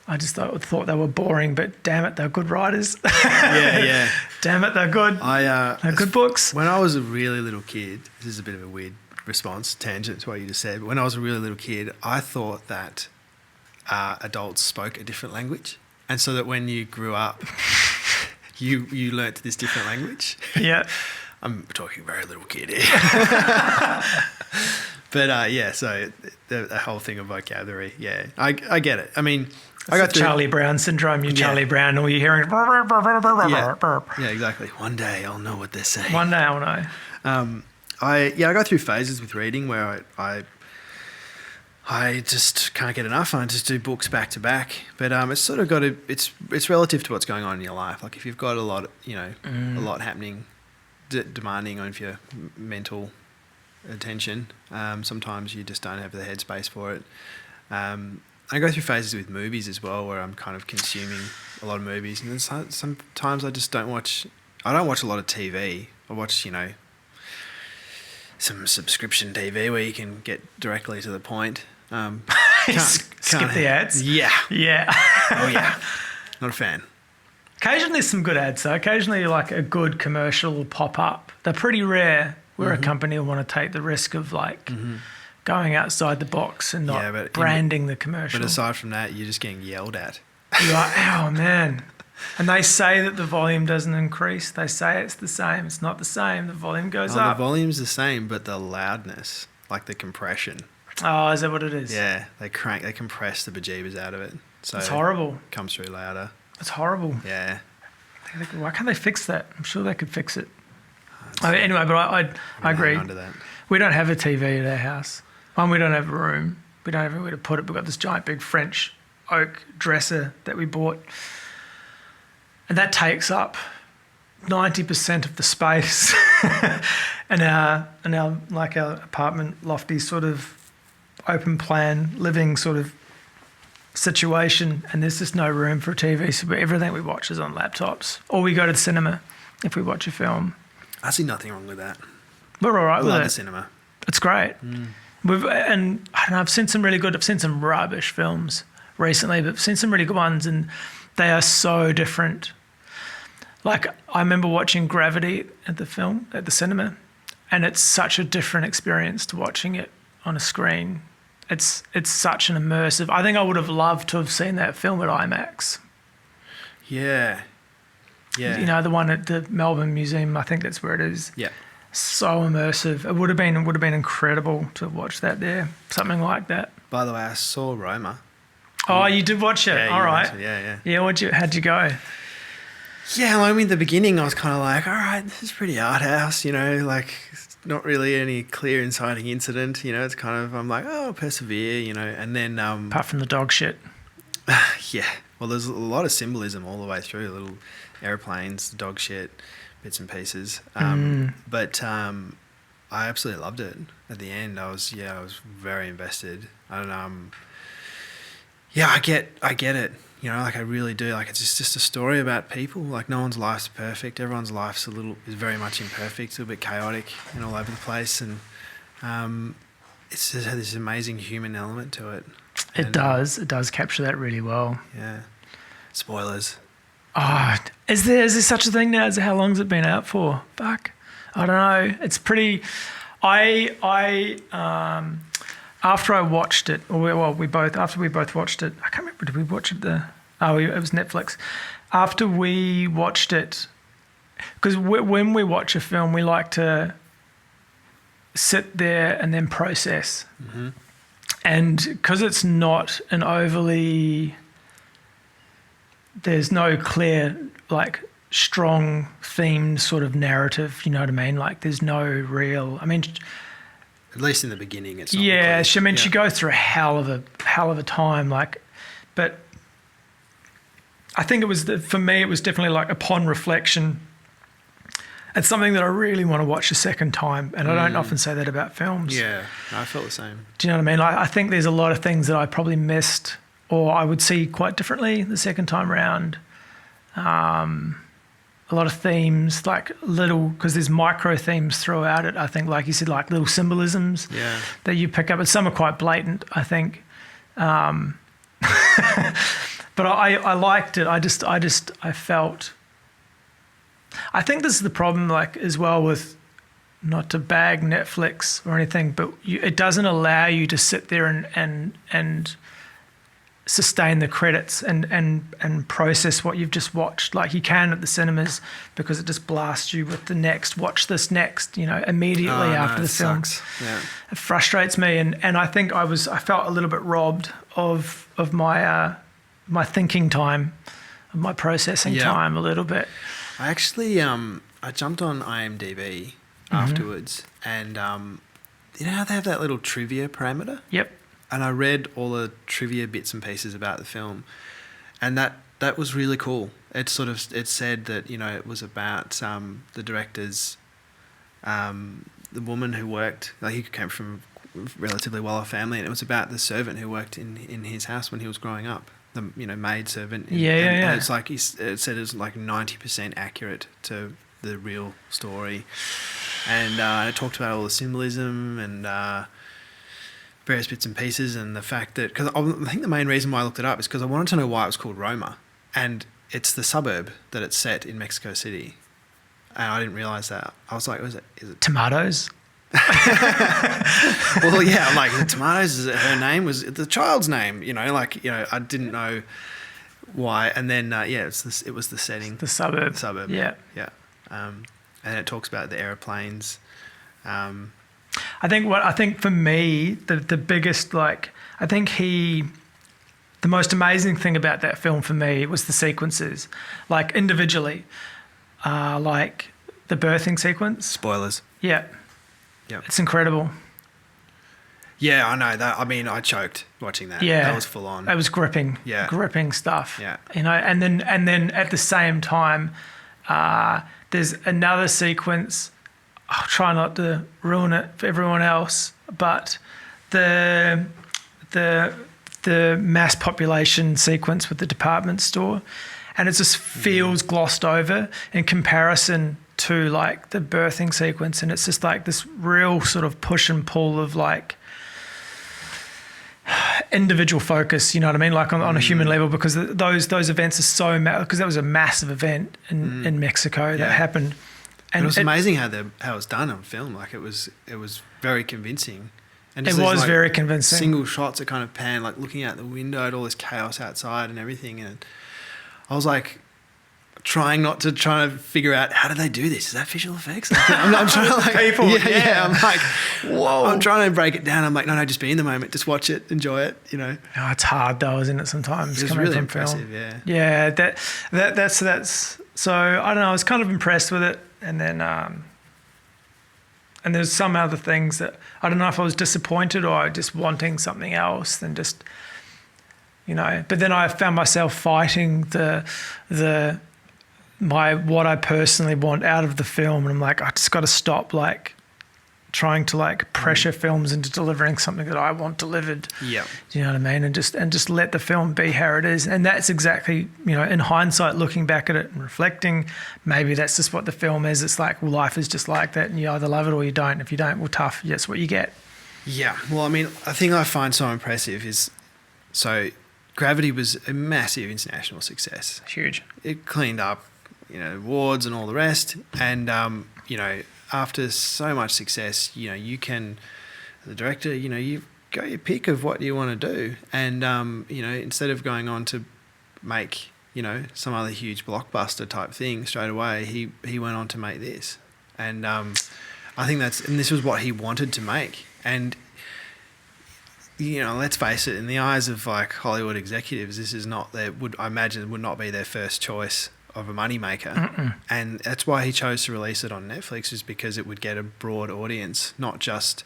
I just thought they were boring, but damn it, they're good writers.
Yeah.
Damn it, they're good. They're good books.
When I was a really little kid, this is a bit of a weird response, tangent to what you just said, but when I was a really little kid, I thought that adults spoke a different language, and so that when you grew up, you learnt this different language.
Yeah.
I'm talking very little kid here. But so the whole thing of vocabulary, I get it. I mean, I got
Charlie Brown syndrome. Charlie Brown, all you're hearing.
Yeah, exactly. One day I'll know what they're saying.
One day I'll know.
I go through phases with reading where I just can't get enough. I just do books back to back. But it's sort of it's relative to what's going on in your life. Like if you've got a lot, a lot happening, demanding of your mental attention, sometimes you just don't have the headspace for it. I go through phases with movies as well, where I'm kind of consuming a lot of movies, and then sometimes I just don't watch. I don't watch a lot of TV. I watch, some subscription TV where you can get directly to the point.
Skip the ads.
Yeah. Oh yeah. Not a fan.
Occasionally, there's some good ads though. Occasionally, like a good commercial will pop up. They're pretty rare where a company will want to take the risk of like. Going outside the box and not branding the commercial.
But aside from that, you're just getting yelled at.
You're like, oh man, And they say that the volume doesn't increase. They say it's the same. It's not the same. The volume goes up.
The volume's the same, but the loudness, like the compression.
Oh, is that what it is?
Yeah, they compress the bejeebers out of it. So
it's horrible.
It comes through louder.
It's horrible.
Yeah.
Why can't they fix that? I'm sure they could fix it. Anyway, but I agree. We don't have a TV at our house. One, we don't have a room. We don't have anywhere to put it. We've got this giant big French oak dresser that we bought. And that takes up 90% of the space in our apartment lofty sort of open plan living sort of situation, and there's just no room for a TV, so everything we watch is on laptops, or we go to the cinema if we watch a film.
I see nothing wrong with that.
We're all right with it.
I love the cinema.
It's great. And I don't know, I've seen some rubbish films recently, but I've seen some really good ones, and they are so different. Like, I remember watching Gravity at the cinema, and it's such a different experience to watching it on a screen. It's such an immersive. I think I would have loved to have seen that film at IMAX.
Yeah. Yeah.
You know, the one at the Melbourne Museum, I think that's where it is.
Yeah.
So immersive. It would have been incredible to watch that there. Something like that.
By the way, I saw Roma.
Oh, you did watch it.
Yeah,
all right.
Yeah.
Yeah, how'd you go?
Yeah, I mean, the beginning I was kind of like, all right, this is pretty art house, you know, like not really any clear inciting incident, you know, it's kind of, I'm like, oh, persevere, you know, and then...
apart from the dog shit.
Yeah, well, there's a lot of symbolism all the way through, little airplanes, dog shit, bits and pieces. But I absolutely loved it. At the end, I was very invested. And yeah, I get it. You know, like I really do. Like it's just a story about people. Like no one's life's perfect. Everyone's life's is very much imperfect, a little bit chaotic and all over the place. And it's just had this amazing human element to it.
It does capture that really well.
Yeah. Spoilers.
Oh, is there such a thing now? How long's it been out for? Fuck, I don't know. It's pretty. After I watched it, after we both watched it, I can't remember. Did we watch it? It was Netflix. After we watched it, because when we watch a film, we like to sit there and then process.
Mm-hmm.
And because it's not an overly, there's no clear, like, strong themed sort of narrative, you know what I mean? Like, there's no real, I mean...
At least in the beginning, it's not
yeah, she goes through a hell of a time, like, but I think for me, it was definitely like upon reflection, it's something that I really want to watch a second time, and I don't often say that about films.
Yeah, I felt the same.
Do you know what I mean? I think there's a lot of things that I probably missed, or I would see quite differently the second time round. A lot of themes, like because there's micro themes throughout it. I think, like you said, like little symbolisms that you pick up, and some are quite blatant, I think. But I liked it. I felt. I think this is the problem, like, as well, with, not to bag Netflix or anything, but it doesn't allow you to sit there and sustain the credits and process what you've just watched like you can at the cinemas, because it just blasts you with the next, watch this next, you know, immediately after the film.
Yeah.
It frustrates me, and I think I felt a little bit robbed of my my thinking time, of my processing time a little bit.
I actually I jumped on IMDb afterwards, and you know how they have that little trivia parameter?
Yep.
And I read all the trivia bits and pieces about the film, and that was really cool. It said that, you know, it was about the director's, the woman who worked, like, he came from a relatively well-off family, and it was about the servant who worked in his house when he was growing up, the, you know, maid servant. And it's like, it said it was like 90% accurate to the real story, and it talked about all the symbolism and various bits and pieces, and the fact that, because I think the main reason why I looked it up is because I wanted to know why it was called Roma, and it's the suburb that it's set in Mexico City, and I didn't realise that. I was like, is it
tomatoes?
Well, yeah, like, tomatoes is her name, was the child's name, you know, like, you know, I didn't know why. And then it was the setting,
The suburb.
the suburb.
Yeah.
And it talks about the aeroplanes.
I think for me the biggest the most amazing thing about that film for me was the sequences, like individually, like the birthing sequence.
Spoilers.
Yeah.
Yeah.
It's incredible.
Yeah, I know that. I mean, I choked watching that.
Yeah.
That was full on.
It was gripping.
Yeah.
Gripping stuff.
Yeah.
And then at the same time, there's another sequence. I'll try not to ruin it for everyone else, but the mass population sequence with the department store, and it just feels glossed over in comparison to like the birthing sequence, and it's just like this real sort of push and pull of like individual focus, you know what I mean, like on a human level, because those events are so because that was a massive event in Mexico that happened.
And it was amazing how it was done on film. Like it was very convincing. And
it was very convincing.
Single shots are kind of pan, like looking out the window at all this chaos outside and everything. And I was like trying to figure out, how do they do this? Is that visual effects? Like, I'm trying to like
people. Yeah.
I'm like, whoa. I'm trying to break it down. I'm like, no, just be in the moment. Just watch it, enjoy it. You know.
Oh, it's hard though, isn't it? Sometimes
it was really impressive. Film.
Yeah. That's. So I don't know. I was kind of impressed with it, and then. And there's some other things that I don't know if I was disappointed or just wanting something else than just, you know. But then I found myself fighting what I personally want out of the film, and I'm like, I just got to stop like trying to like pressure films into delivering something that I want delivered.
Yeah,
do you know what I mean? And just let the film be how it is. And that's exactly, you know, in hindsight, looking back at it and reflecting, maybe that's just what the film is. It's like, well, life is just like that, and you either love it or you don't. If you don't, well, tough. That's what you get.
Yeah. Well, I mean, I think I find so impressive is Gravity was a massive international success.
Huge.
It cleaned up, you know, awards and all the rest, and you know. After so much success, you know, you can, the director, you know, you go your pick of what you want to do. And, you know, instead of going on to make, you know, some other huge blockbuster type thing straight away, he went on to make this. And I think and this was what he wanted to make. And, you know, let's face it, in the eyes of like Hollywood executives, this is not I imagine would not be their first choice of a moneymaker. And that's why he chose to release it on Netflix, is because it would get a broad audience, not just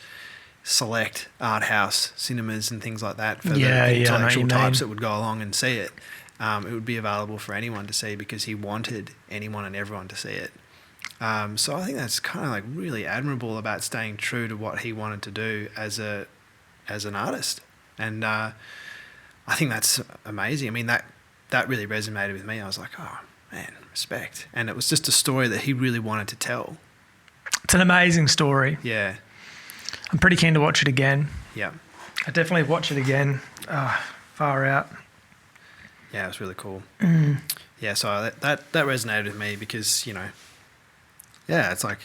select art house cinemas and things like that for the intellectual types that would go along and see it. It would be available for anyone to see because he wanted anyone and everyone to see it. So I think that's kind of like really admirable about staying true to what he wanted to do as an artist. And I think that's amazing. I mean, that really resonated with me. I was like, oh, man, respect. And it was just a story that he really wanted to tell.
It's an amazing story.
Yeah.
I'm pretty keen to watch it again.
Yeah.
I definitely watch it again. Far out.
Yeah, it was really cool. Yeah, so that resonated with me because, you know, yeah, it's like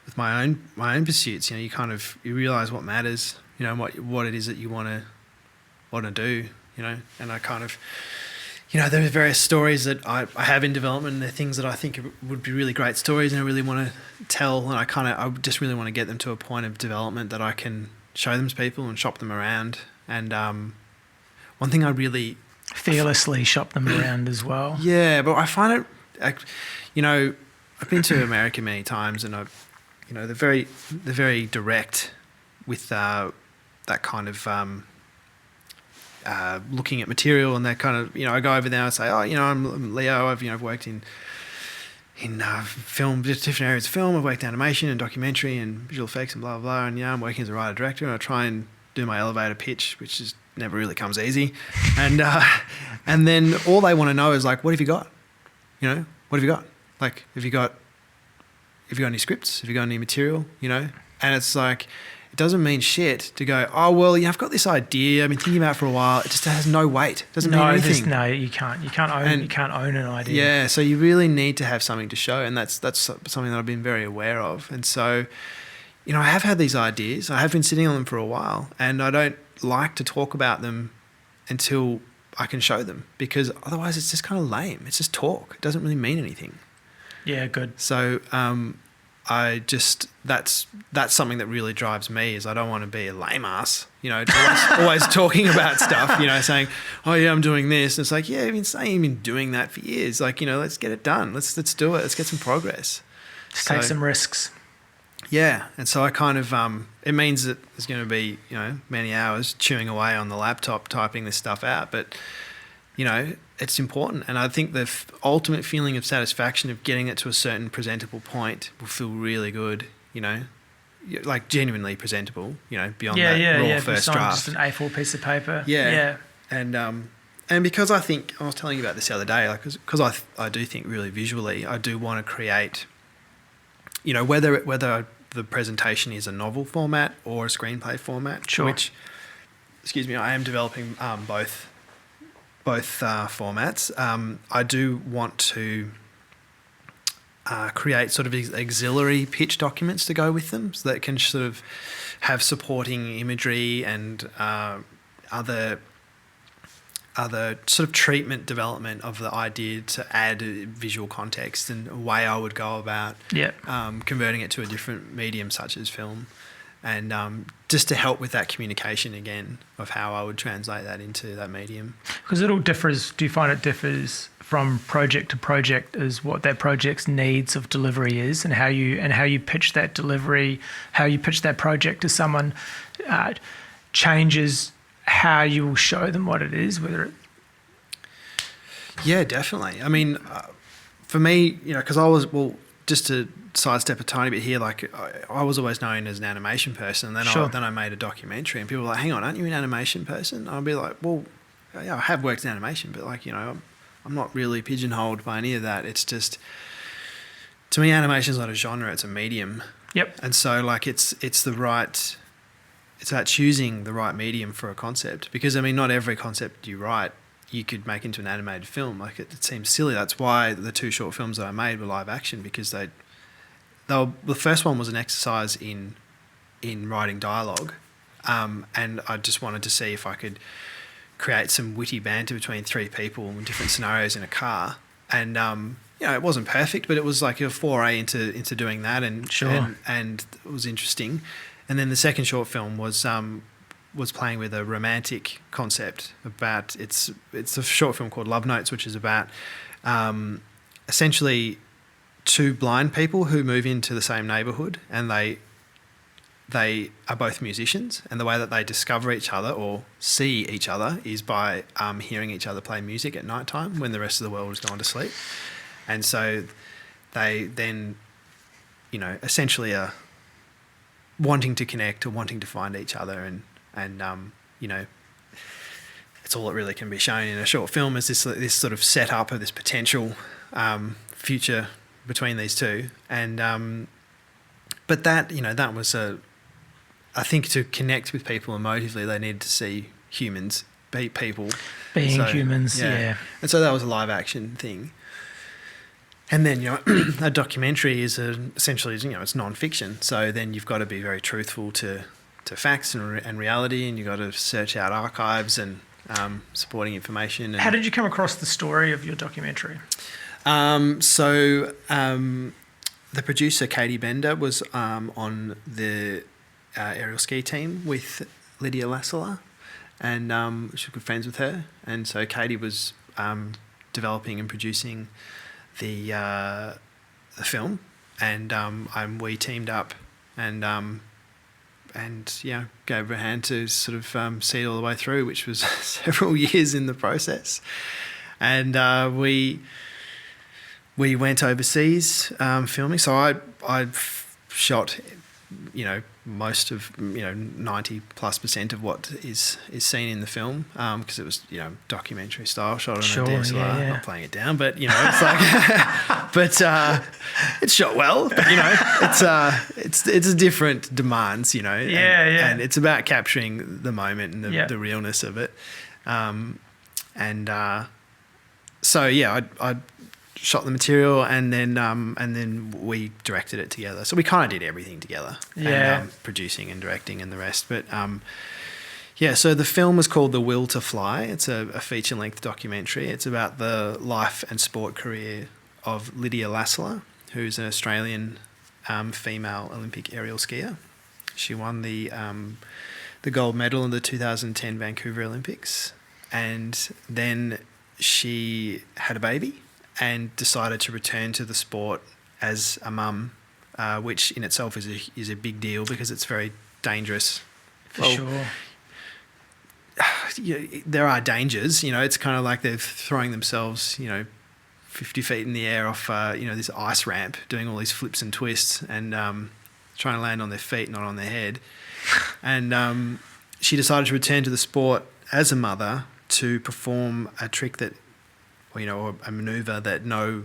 with my own pursuits, you know, you realise what matters, you know, what it is that you want to do, you know, and I kind of, you know, there are various stories that I have in development, and they're things that I think would be really great stories and I really want to tell, and I just really want to get them to a point of development that I can show them to people and shop them around. And one thing I really...
Fearlessly shop them around as well.
Yeah, but I find it, you know, I've been to America many times, and you know, they're very direct with that kind of... looking at material, and that kind of, you know, I go over there and say, oh, you know, I'm Leo. I've worked in film, just different areas of film. I've worked in animation and documentary and visual effects and blah, blah, blah. And, yeah, I'm working as a writer director, and I try and do my elevator pitch, which is never really comes easy. And then all they want to know is like, what have you got? You know, what have you got? Like, have you got any scripts? Have you got any material? You know? And it's like, it doesn't mean shit to go, oh, well, yeah, I've got this idea. I've been thinking about it for a while. It just has no weight. It doesn't mean anything.
No, you can't own an idea.
Yeah, so you really need to have something to show, and that's something that I've been very aware of. And so, you know, I have had these ideas. I have been sitting on them for a while, and I don't like to talk about them until I can show them, because otherwise it's just kind of lame. It's just talk. It doesn't really mean anything.
Yeah, good.
So that's something that really drives me, is I don't want to be a lame ass, always talking about stuff, saying, oh yeah, I'm doing this. And it's like, yeah, you've been doing that for years. Like, let's get it done. Let's do it. Let's get some progress.
Just take some risks.
Yeah. And so I kind of, it means that there's going to be, many hours chewing away on the laptop, typing this stuff out. But, it's important. And I think the ultimate feeling of satisfaction of getting it to a certain presentable point will feel really good, like genuinely presentable, beyond that raw first draft.
Just an A4 piece of paper.
Yeah. And because I think, I was telling you about this the other day, like, because I do think really visually, I do want to create, whether the presentation is a novel format or a screenplay format,
sure.
which, I am developing both formats. I do want to create sort of auxiliary pitch documents to go with them, so that can sort of have supporting imagery and other sort of treatment development of the idea to add visual context and a way I would go about converting it to a different medium such as film. And just to help with that communication again of how I would translate that into that medium.
Because it all differs. Do you find it differs from project to project as what that project's needs of delivery is, and how you pitch that delivery, how you pitch that project to someone changes how you will show them what it is, whether it...
Yeah, definitely. I mean, for me, because I was, just to sidestep a tiny bit here, like I was always known as an animation person, and then I made a documentary, and people were like, hang on, aren't you an animation person? I'd be like, well, yeah, I have worked in animation, but like, I'm not really pigeonholed by any of that. It's just, to me, animation is not a genre, it's a medium.
Yep.
And so like it's about choosing the right medium for a concept, because not every concept you write you could make into an animated film. Like it seems silly. That's why the 2 short films that I made were live action, because the first one was an exercise in writing dialogue, and I just wanted to see if I could create some witty banter between 3 people in different scenarios in a car. And it wasn't perfect, but it was like a foray into doing that, and and it was interesting. And then the second short film was playing with a romantic concept about, it's a short film called Love Notes, which is about essentially 2 blind people who move into the same neighbourhood, and they are both musicians, and the way that they discover each other or see each other is by hearing each other play music at night time when the rest of the world is gone to sleep. And so they then, essentially are wanting to connect or wanting to find each other, and it's all that really can be shown in a short film, is this sort of setup of this potential future between these 2. And but that that was I think to connect with people emotively, they needed to see humans, people
being humans. Yeah.
And so that was a live action thing. And then a documentary is essentially it's non-fiction. So then you've got to be very truthful to facts and reality, and you've got to search out archives and supporting information. And
how did you come across the story of your documentary?
So the producer, Katie Bender, was on the aerial ski team with Lydia Lassila, and she was good friends with her. And so Katie was developing and producing the film, and we teamed up and gave her a hand to sort of see it all the way through, which was several years in the process. And we went overseas filming. So I shot, most of 90+% of what is seen in the film, because it was documentary style, shot on a DSLR. Not playing it down, but it's like but it's shot well, but it's a different demands, and it's about capturing the moment and the realness of it. So I shot the material, and then we directed it together. So we kind of did everything together, producing and directing and the rest. But Yeah, so the film was called The Will to Fly. It's a feature-length documentary. It's about the life and sport career of Lydia Lassila, who's an Australian female Olympic aerial skier. She won the gold medal in the 2010 Vancouver Olympics, and then she had a baby and decided to return to the sport as a mum, which in itself is a big deal because it's very dangerous.
For sure.
There are dangers, it's kind of like they're throwing themselves, 50 feet in the air off, this ice ramp, doing all these flips and twists and trying to land on their feet, not on their head. And she decided to return to the sport as a mother to perform a trick that, or a maneuver that no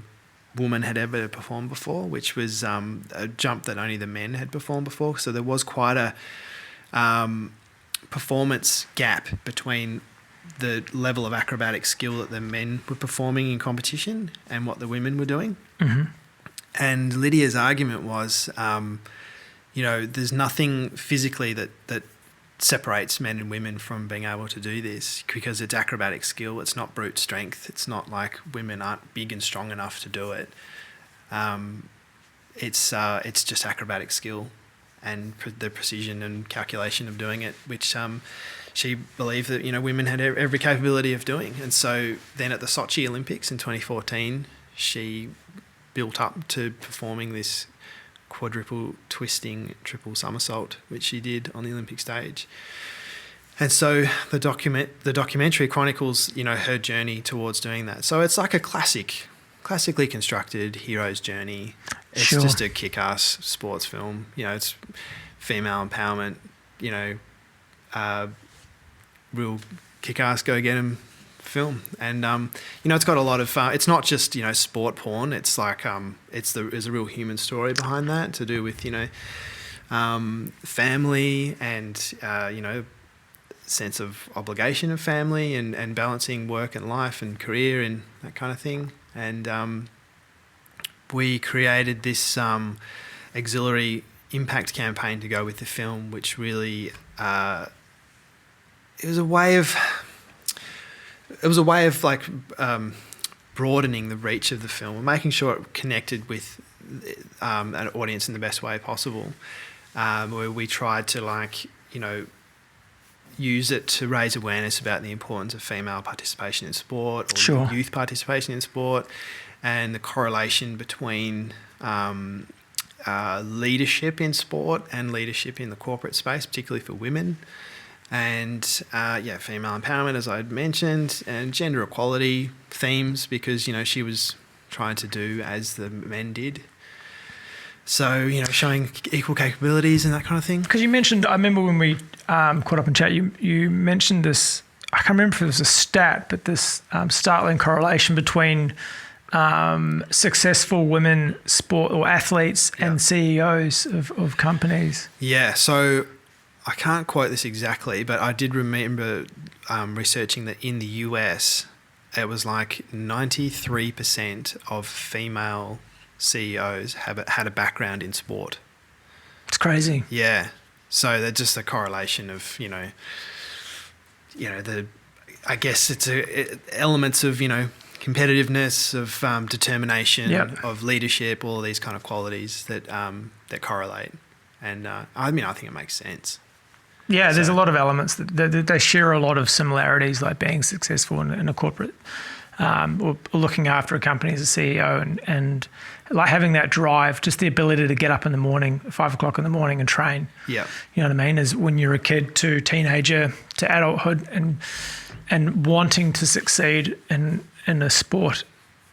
woman had ever performed before, which was a jump that only the men had performed before. So there was quite a performance gap between the level of acrobatic skill that the men were performing in competition and what the women were doing.
Mm-hmm.
And Lydia's argument was, there's nothing physically that separates men and women from being able to do this because it's acrobatic skill. It's not brute strength. It's not like women aren't big and strong enough to do it. It's just acrobatic skill and the precision and calculation of doing it, which she believed that women had every capability of doing. And so then at the Sochi Olympics in 2014, she built up to performing this quadruple twisting triple somersault, which she did on the Olympic stage. And so the documentary chronicles her journey towards doing that. So it's like a classically constructed hero's journey. It's just a kick-ass sports film. It's female empowerment, real kick-ass go-get-'em film. And, it's got a lot of... it's not just, sport porn. It's like... there's a real human story behind that to do with, family and, sense of obligation of family and balancing work and life and career and that kind of thing. And we created this auxiliary impact campaign to go with the film, which really it was a way of like broadening the reach of the film, making sure it connected with an audience in the best way possible. Where we tried to use it to raise awareness about the importance of female participation in sport or youth participation in sport, and the correlation between leadership in sport and leadership in the corporate space, particularly for women, and female empowerment, as I'd mentioned, and gender equality themes, because she was trying to do as the men did. So, showing equal capabilities and that kind of thing.
Because you mentioned, I remember when we caught up in chat, you mentioned this, I can't remember if it was a stat, but this startling correlation between successful women sport or athletes and CEOs of companies. Yeah,
so I can't quote this exactly, but I did remember researching that in the US, it was like 93% of female CEOs had a background in sport.
It's crazy.
Yeah. So they're just a correlation of, I guess it's elements of, competitiveness, of determination, of leadership, all of these kind of qualities that correlate. And I think it makes sense.
Yeah, there's a lot of elements that they share a lot of similarities, like being successful in a corporate or looking after a company as a CEO and like having that drive, just the ability to get up in the morning, 5 o'clock in the morning and train.
Yeah.
You know what I mean? Is when you're a kid to teenager to adulthood and wanting to succeed in a sport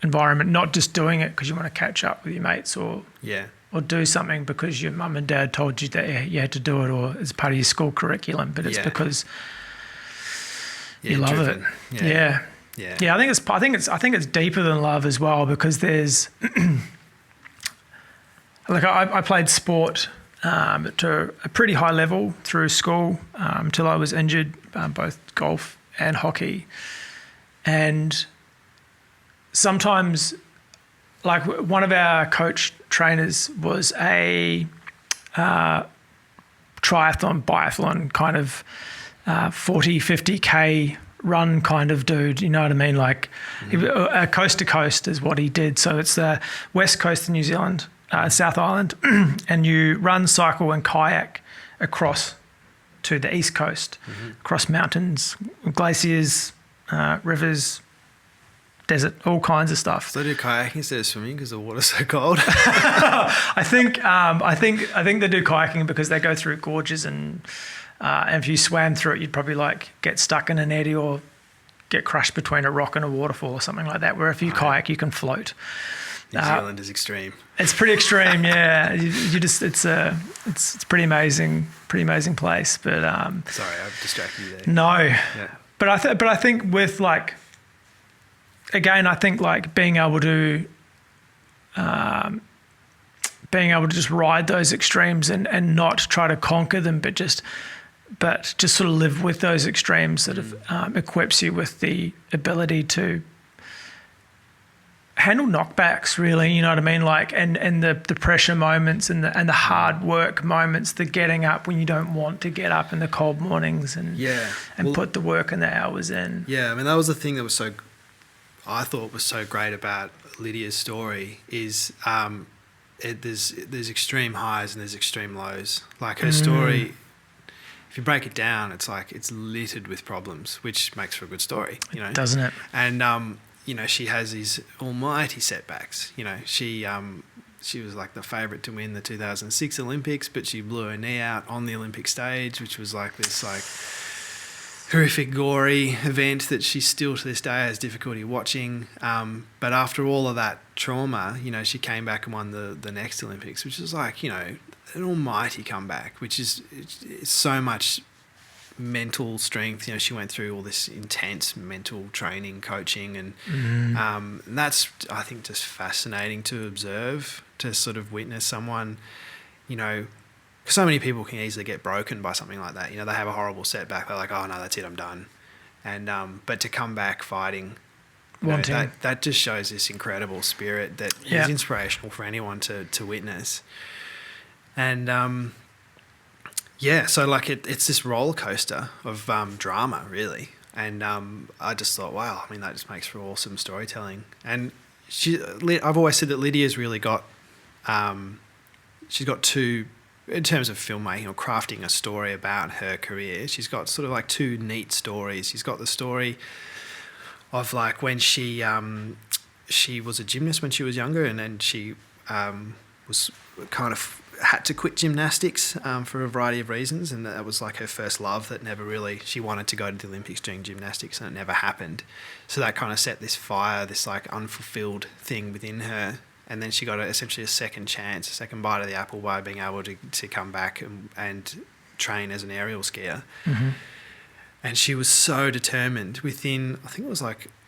environment, not just doing it because you want to catch up with your mates or do something because your mum and dad told you that you had to do it or it's part of your school curriculum, but it's because you love
driven.
it. Yeah. I think it's deeper than love as well, because there's like I played sport to a pretty high level through school until I was injured, both golf and hockey, and sometimes, like one of our coach trainers was a biathlon kind of 40, 50K run kind of dude, you know what I mean? Like coast to coast is what he did. So it's the west coast of New Zealand, South Island, and you run, cycle and kayak across to the east coast, across mountains, glaciers, rivers, desert, all kinds of stuff.
So they do kayaking instead of swimming because the water's so cold?
I think they do kayaking because they go through gorges and if you swam through it, you'd probably like get stuck in an eddy or get crushed between a rock and a waterfall or something like that. Where if you kayak, you can float.
New Zealand is extreme.
It's pretty extreme, yeah. It's pretty amazing place. But
sorry, I've distracted you there.
No,
yeah.
But I think with like, again, I think like being able to just ride those extremes and not try to conquer them, but just sort of live with those extremes sort of equips you with the ability to handle knockbacks, really, you know what I mean? Like, and the pressure moments and the hard work moments, the getting up when you don't want to get up in the cold mornings and put the work and the hours in.
Yeah, I mean, that was the thing that I thought was so great about Lydia's story is there's extreme highs and there's extreme lows. Like her story, if you break it down, it's like it's littered with problems, which makes for a good story, you know,
doesn't it?
And you know, she has these almighty setbacks. You know, she was like the favourite to win the 2006 Olympics, but she blew her knee out on the Olympic stage, which was like this like horrific, gory event that she still to this day has difficulty watching. But after all of that trauma, you know, she came back and won the next Olympics, which is like, you know, an almighty comeback, which is it's so much mental strength. You know, she went through all this intense mental training, coaching, and that's, I think, just fascinating to observe, to sort of witness someone, you know, so many people can easily get broken by something like that. You know, they have a horrible setback. They're like, oh no, that's it, I'm done. And but to come back fighting, that just shows this incredible spirit that is inspirational for anyone to witness. And so like it's this roller coaster of drama, really. And I just thought, wow, I mean, that just makes for awesome storytelling. And I've always said that Lydia's really got, she's got two, in terms of filmmaking or crafting a story about her career, she's got sort of like two neat stories. She's got the story of like when she was a gymnast when she was younger, and then she was kind of had to quit gymnastics for a variety of reasons, and that was like her first love that never really, she wanted to go to the Olympics doing gymnastics and it never happened. So that kind of set this fire, this like unfulfilled thing within her. And then she got essentially a second chance, a second bite of the apple by being able to come back and train as an aerial skier. Mm-hmm. And she was so determined. Within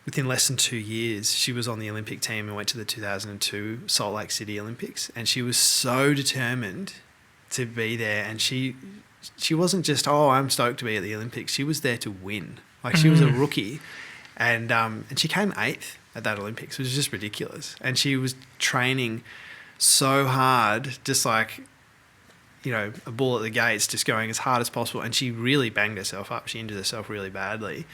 less than 2 years, she was on the Olympic team and went to the 2002 Salt Lake City Olympics. And she was so determined to be there. And she wasn't just, oh, I'm stoked to be at the Olympics. She was there to win. Like, she was a rookie. And she came 8th at that Olympics, which was just ridiculous. And she was training so hard, just like, you know, a bull at the gates, just going as hard as possible. And she really banged herself up. She injured herself really badly.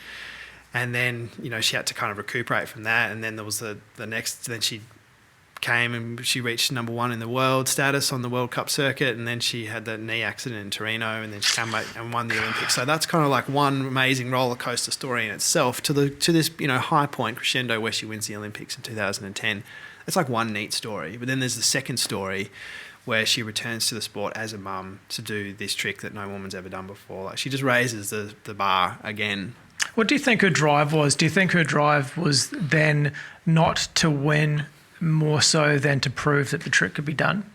And then, you know, she had to kind of recuperate from that. And then there was the next, then she came and she reached number 1 in the world status on the World Cup circuit. And then she had that knee accident in Torino, and then she came back and won the Olympics. So that's kind of like one amazing roller coaster story in itself to this, you know, high point crescendo where she wins the Olympics in 2010. It's like one neat story. But then there's the second story where she returns to the sport as a mum to do this trick that no woman's ever done before. Like, she just raises the bar again.
What do you think her drive was? Do you think her drive was then not to win, more so than to prove that the trick could be done?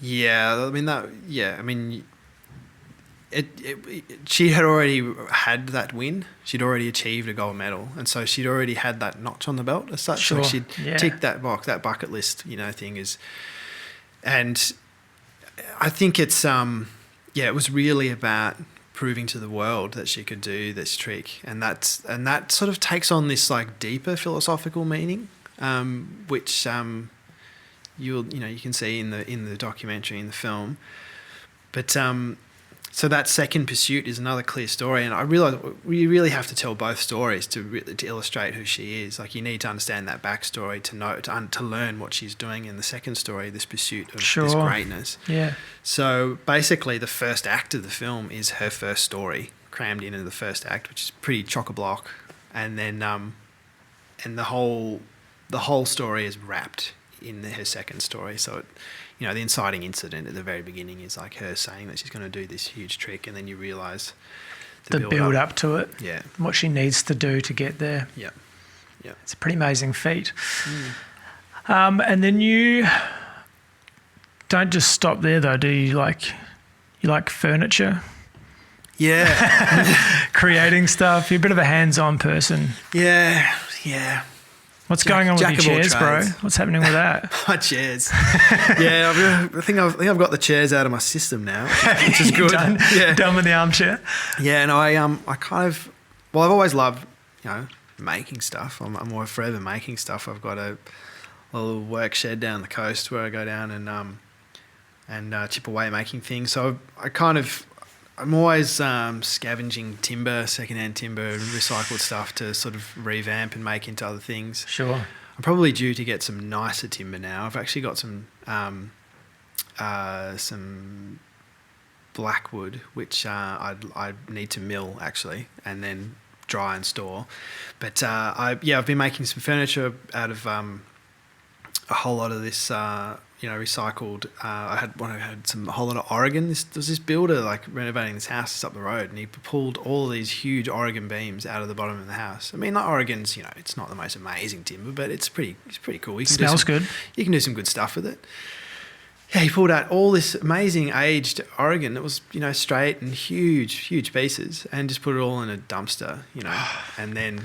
Yeah, she had already had that win. She'd already achieved a gold medal, and so she'd already had that notch on the belt as such.
Sure.
Like, she'd ticked that box, that bucket list, you know, thing is. And I think it's it was really about proving to the world that she could do this trick, and that sort of takes on this like deeper philosophical meaning, which you can see in the documentary, in the film. But So that second pursuit is another clear story, and I realise we really have to tell both stories to illustrate who she is. Like, you need to understand that backstory to know to learn what she's doing in the second story, this pursuit of this greatness.
Yeah. So
basically, the first act of the film is her first story crammed into the first act, which is pretty chock-a-block, and then and the whole story is wrapped in her second story. So it, the inciting incident at the very beginning is like her saying that she's going to do this huge trick, and then you realise
the build up to it.
Yeah.
What she needs to do to get there.
Yeah. Yeah.
It's a pretty amazing feat. And then you don't just stop there though, do you? You like furniture?
Yeah.
Creating stuff. You're a bit of a hands-on person.
Yeah.
What's going on with your chairs, bro? What's happening with that?
My chairs. Yeah, I think I've got the chairs out of my system now, which is good.
Done with the armchair.
Yeah, and I kind of, I've always loved, making stuff. I'm forever making stuff. I've got a little work shed down the coast where I go down and chip away making things. So I'm always scavenging timber, secondhand timber, recycled stuff to sort of revamp and make into other things.
Sure.
I'm probably due to get some nicer timber now. I've actually got some blackwood, which I need to mill actually, and then dry and store. But I've been making some furniture out of a whole lot of this. Recycled. I had a whole lot of Oregon. There was this builder like renovating this house just up the road, and he pulled all of these huge Oregon beams out of the bottom of the house. I mean, like Oregon's, it's not the most amazing timber, but it's pretty cool. You can
Smells good.
You can do some good stuff with it. Yeah, he pulled out all this amazing aged Oregon that was, straight and huge pieces, and just put it all in a dumpster, and then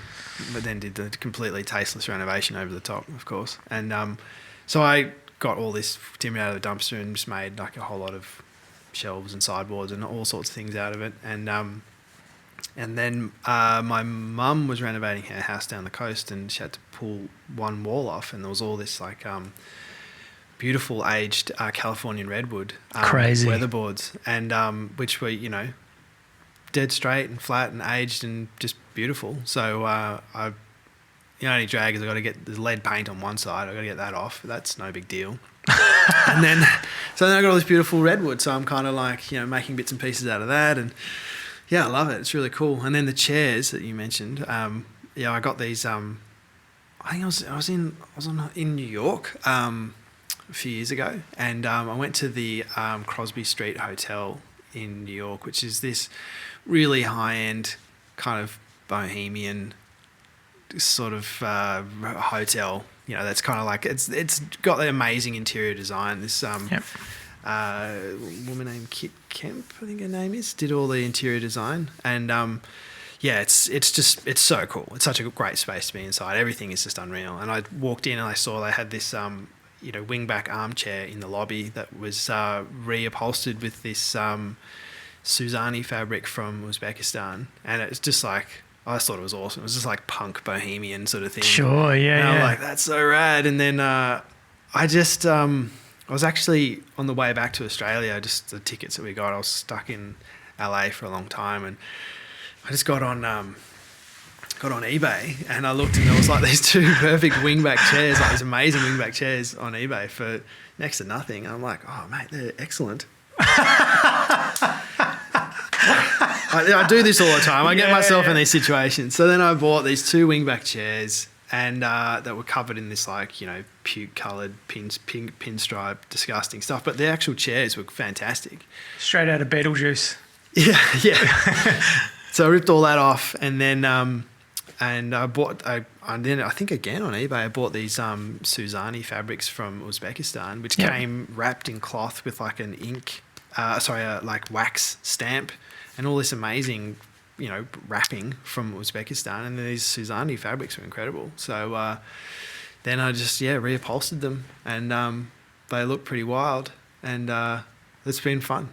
did the completely tasteless renovation over the top, of course. And so I got all this timber out of the dumpster and just made like a whole lot of shelves and sideboards and all sorts of things out of it. And then my mum was renovating her house down the coast, and she had to pull one wall off, and there was all this like beautiful aged Californian redwood
crazy
weatherboards, and which were dead straight and flat and aged and just beautiful. So the only drag is I've got to get the lead paint on one side. I've got to get that off. That's no big deal. and then I got all this beautiful redwood. So I'm kind of like, making bits and pieces out of that. And yeah, I love it. It's really cool. And then the chairs that you mentioned, I got these, I think I was in New York a few years ago. And I went to the Crosby Street Hotel in New York, which is this really high-end kind of bohemian sort of hotel, that's kind of like it's got the amazing interior design. This woman named Kit Kemp, I think her name is, did all the interior design, and it's so cool. It's such a great space to be inside. Everything is just unreal. And I walked in and I saw they had this wingback armchair in the lobby that was reupholstered with this Suzani fabric from Uzbekistan, and it's just like, I just thought it was awesome. It was just like punk bohemian sort of thing.
Sure, yeah.
And I'm like, that's so rad. And then I was actually on the way back to Australia, just the tickets that we got. I was stuck in LA for a long time, and I just got on eBay, and I looked, and there was like these two perfect wingback chairs, like these amazing wingback chairs on eBay for next to nothing. And I'm like, oh mate, they're excellent. I do this all the time. I get myself in these situations. So then I bought these two wingback chairs, and that were covered in this like, puke-coloured pinstripe, disgusting stuff. But the actual chairs were fantastic.
Straight out of Beetlejuice.
Yeah. So I ripped all that off, and then I think again on eBay I bought these Suzani fabrics from Uzbekistan, which came wrapped in cloth with like an like wax stamp, and all this amazing, wrapping from Uzbekistan, and these Suzani fabrics were incredible. So then I just reupholstered them, and they look pretty wild, and it's been fun.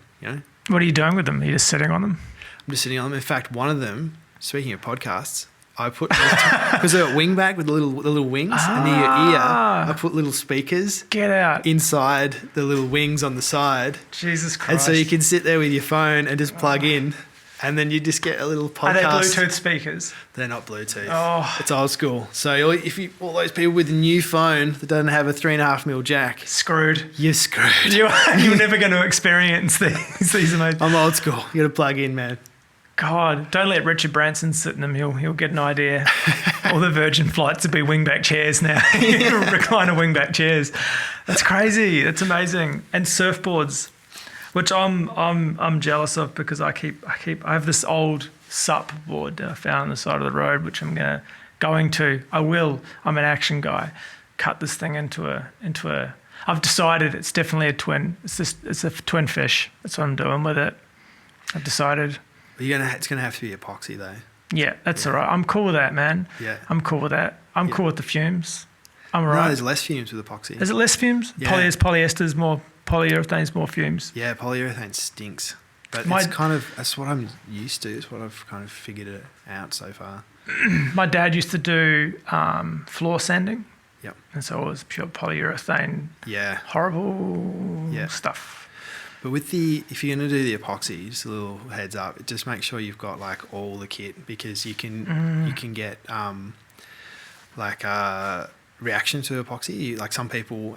What are you doing with them? Are you just sitting on them?
I'm just sitting on them. In fact, one of them, speaking of podcasts, I put, because they've got wing back with the little wings, and near your ear, I put little speakers.
Get out.
Inside the little wings on the side.
Jesus Christ.
And so you can sit there with your phone and just plug in, and then you just get a little podcast.
Are they Bluetooth speakers?
They're not Bluetooth.
Oh.
It's old school. So if you all those people with a new phone that doesn't have a 3.5mm jack,
screwed.
You're screwed.
You're never going to experience these amazing.
I'm old school. You got to plug in, man.
God, don't let Richard Branson sit in them. He'll get an idea. All the Virgin flights will be wingback chairs now. Recliner wingback chairs. That's crazy. That's amazing. And surfboards, which I'm jealous of because I have this old SUP board that I found on the side of the road, which I'm I'm an action guy. Cut this thing into a. I've decided it's definitely a twin. It's a twin fish. That's what I'm doing with it. I've decided.
It's gonna have to be epoxy though.
Yeah, that's all right. I'm cool with that, man.
Yeah.
I'm cool with that. I'm cool with the fumes. I'm all right.
No, there's less fumes with epoxy.
Is it less fumes?
Yeah.
Polyester's more, polyurethane's more fumes.
Yeah, polyurethane stinks. But that's what I'm used to. It's what I've kind of figured it out so far.
My dad used to do floor sanding.
Yep.
And so it was pure polyurethane.
Yeah.
Horrible stuff.
But if you're going to do the epoxy, just a little heads up, just make sure you've got like all the kit, because you can get reaction to epoxy. Like some people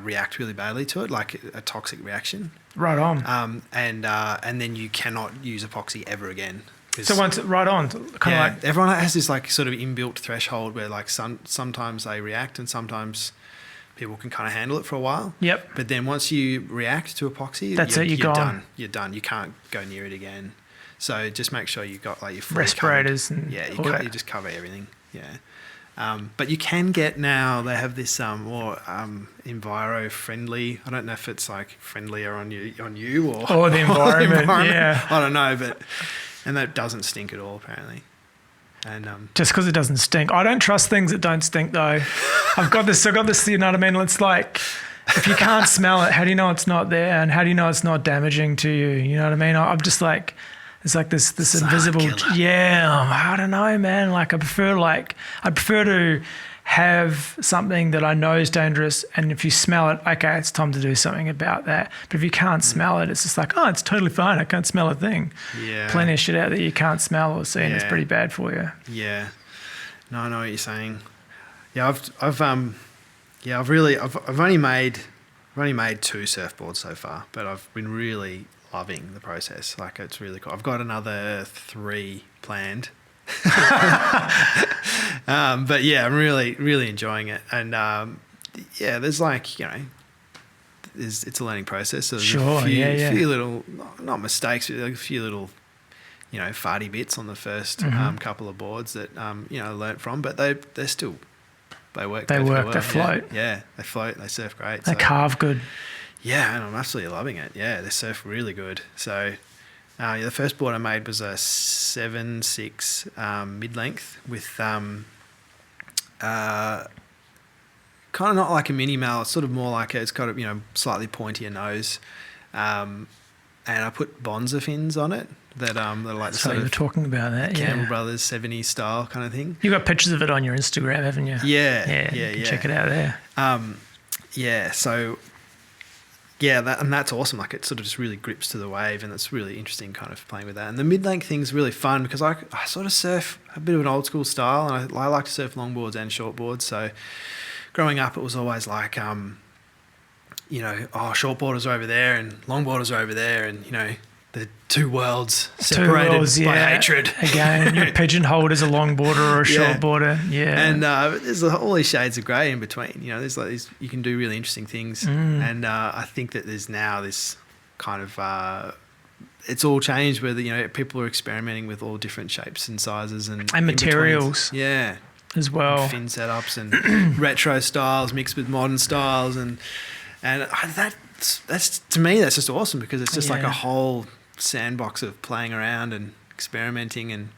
react really badly to it, like a toxic reaction.
Right on.
And then you cannot use epoxy ever again.
So once right on, kind of like
everyone has this like sort of inbuilt threshold where like sometimes they react and sometimes people can kind of handle it for a while.
Yep.
But then once you react to epoxy, you're done. You're done. You can't go near it again. So just make sure you've got like your
respirators
covered. And you just cover everything. Yeah. But you can get now. They have this more enviro friendly. I don't know if it's like friendlier on you or
the environment. Yeah.
I don't know, and that doesn't stink at all apparently. And
just because it doesn't stink, I don't trust things that don't stink though. I've got this. You know what I mean? It's like if you can't smell it, how do you know it's not there? And how do you know it's not damaging to you? You know what I mean? I'm just like, it's like this invisible. Yeah, I don't know, man. Like I prefer to have something that I know is dangerous, and if you smell it, okay, it's time to do something about that. But if you can't smell it, it's just like, oh, it's totally fine. I can't smell a thing.
Yeah.
Plenty of shit out there you can't smell or see, and it's pretty bad for you.
Yeah. No, I know what you're saying. Yeah, I've only made 2 surfboards so far, but I've been really loving the process. Like it's really cool. I've got another 3 planned. But yeah, I'm really, really enjoying it. And there's like, it's a learning process. So there's a few little, not mistakes, but like a few little, farty bits on the first couple of boards that, I learnt from, but they still, they work. They
float.
Yeah, they float, they surf great.
They carve good.
Yeah, and I'm absolutely loving it. Yeah, they surf really good. So the first board I made was a 7.6 mid-length with kind of not like a mini mal. It's sort of more like it's got a slightly pointier nose, and I put Bonza fins on it that are like the sort
of talking about that.
Campbell Brothers 70s style kind of thing.
You got pictures of it on your Instagram, haven't you?
Yeah.
Check it out there.
So. Yeah, that's awesome. Like it sort of just really grips to the wave, and it's really interesting kind of playing with that. And the mid-length thing's really fun because I sort of surf a bit of an old school style, and I like to surf longboards and shortboards. So growing up, it was always like, shortboarders are over there and longboarders are over there, and the two worlds separated by hatred.
Again, you're pigeonholed as a longboarder or a shortboarder. Yeah.
And there's all these shades of grey in between. There's like these, you can do really interesting things. And I think that there's now this kind of, it's all changed where people are experimenting with all different shapes and sizes and
materials.
Yeah.
As well.
And fin setups and retro styles mixed with modern styles. And that's to me, that's just awesome because it's just like a whole sandbox of playing around and experimenting,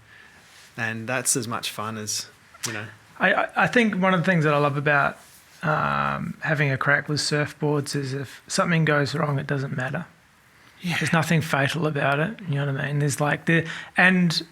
and that's as much fun as
I think one of the things that I love about having a crack with surfboards is if something goes wrong, it doesn't matter. There's nothing fatal about it. You know what I mean? There's and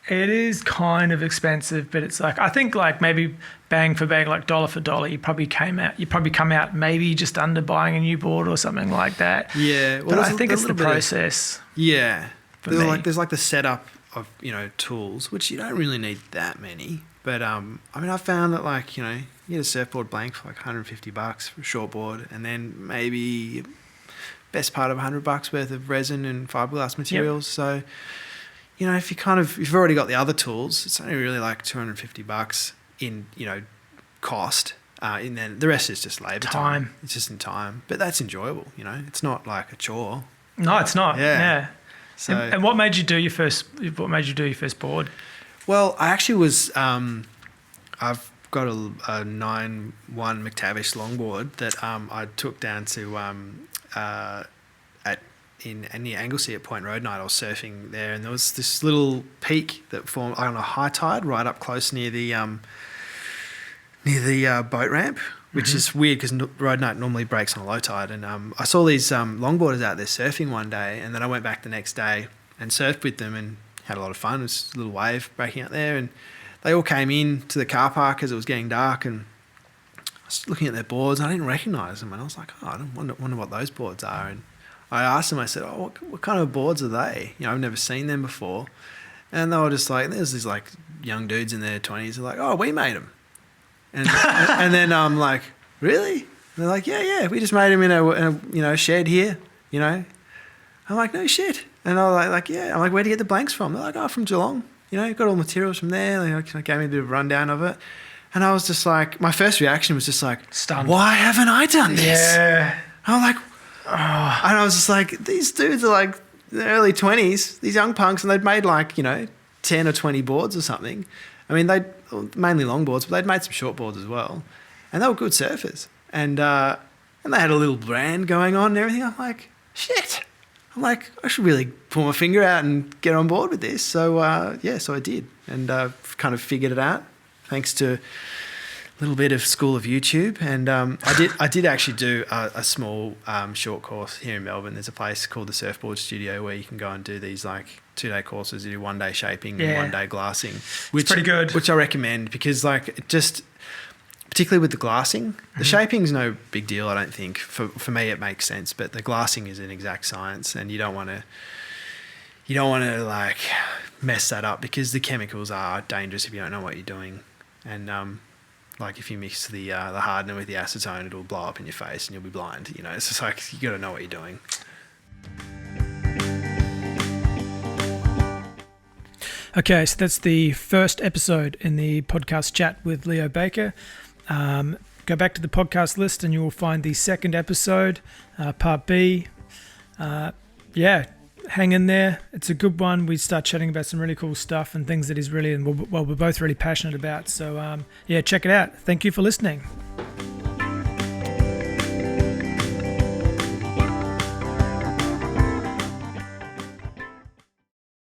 It is kind of expensive, but it's like, I think like maybe bang for bang, like dollar for dollar, you probably come out maybe just under buying a new board or something like that.
Yeah.
Well, but I think it's the process.
Yeah. There's like the setup of, tools, which you don't really need that many. But, I found that like, you get a surfboard blank for like $150 for a short board, and then maybe best part of $100 worth of resin and fiberglass materials. Yep. So, if you've already got the other tools, it's only really like $250 in, cost. And then the rest is just labour time. It's just in time. But that's enjoyable, It's not like a chore.
No, it's not. Yeah.
So,
and what made you do your first board?
Well, I actually was I've got a 9-1 McTavish longboard that I took down to in the Anglesea at Point Road night. I was surfing there, and there was this little peak that formed on a high tide right up close near the boat ramp, which is weird because road night normally breaks on a low tide. And I saw these longboarders out there surfing one day, and then I went back the next day and surfed with them and had a lot of fun. It was a little wave breaking out there, and they all came in to the car park as it was getting dark, and I was looking at their boards, and I didn't recognise them, and I was like, I wonder what those boards are. And I asked them, I said, what kind of boards are they? I've never seen them before. And they were just like, there's these like young dudes in their 20s, they're like, we made them. And then I'm like, really? And they're like, yeah, we just made them in a shed here, I'm like, no shit. And I was like, yeah. I'm like, where'd you get the blanks from? They're like, from Geelong. Got all the materials from there. They gave me a bit of a rundown of it. And I was just like, my first reaction was just like, stunned. Why haven't I done this?
Yeah.
I'm like, and I was just like, these dudes are like in their early 20s, these young punks, and they'd made like, 10 or 20 boards or something. I mean, they mainly longboards, but they'd made some short boards as well. And they were good surfers. And they had a little brand going on and everything. I'm like, shit. I'm like, I should really pull my finger out and get on board with this. So, so I did. And kind of figured it out thanks to a little bit of school of YouTube. And I did actually do a small short course here in Melbourne. There's a place called the Surfboard Studio where you can go and do these like 2-day courses. You do 1 day shaping and 1 day glassing. Which
it's pretty good.
Which I recommend because like it just... Particularly with the glassing, the shaping's no big deal. I don't think for me it makes sense, but the glassing is an exact science, and you don't want to like mess that up because the chemicals are dangerous if you don't know what you're doing, and like if you mix the hardener with the acetone, it'll blow up in your face and you'll be blind. It's just like you got to know what you're doing.
Okay, so that's the first episode in the podcast chat with Leo Baker. Go back to the podcast list and you will find the second episode, part B. Hang in there. It's a good one. We start chatting about some really cool stuff and things that we're both really passionate about. So, check it out. Thank you for listening.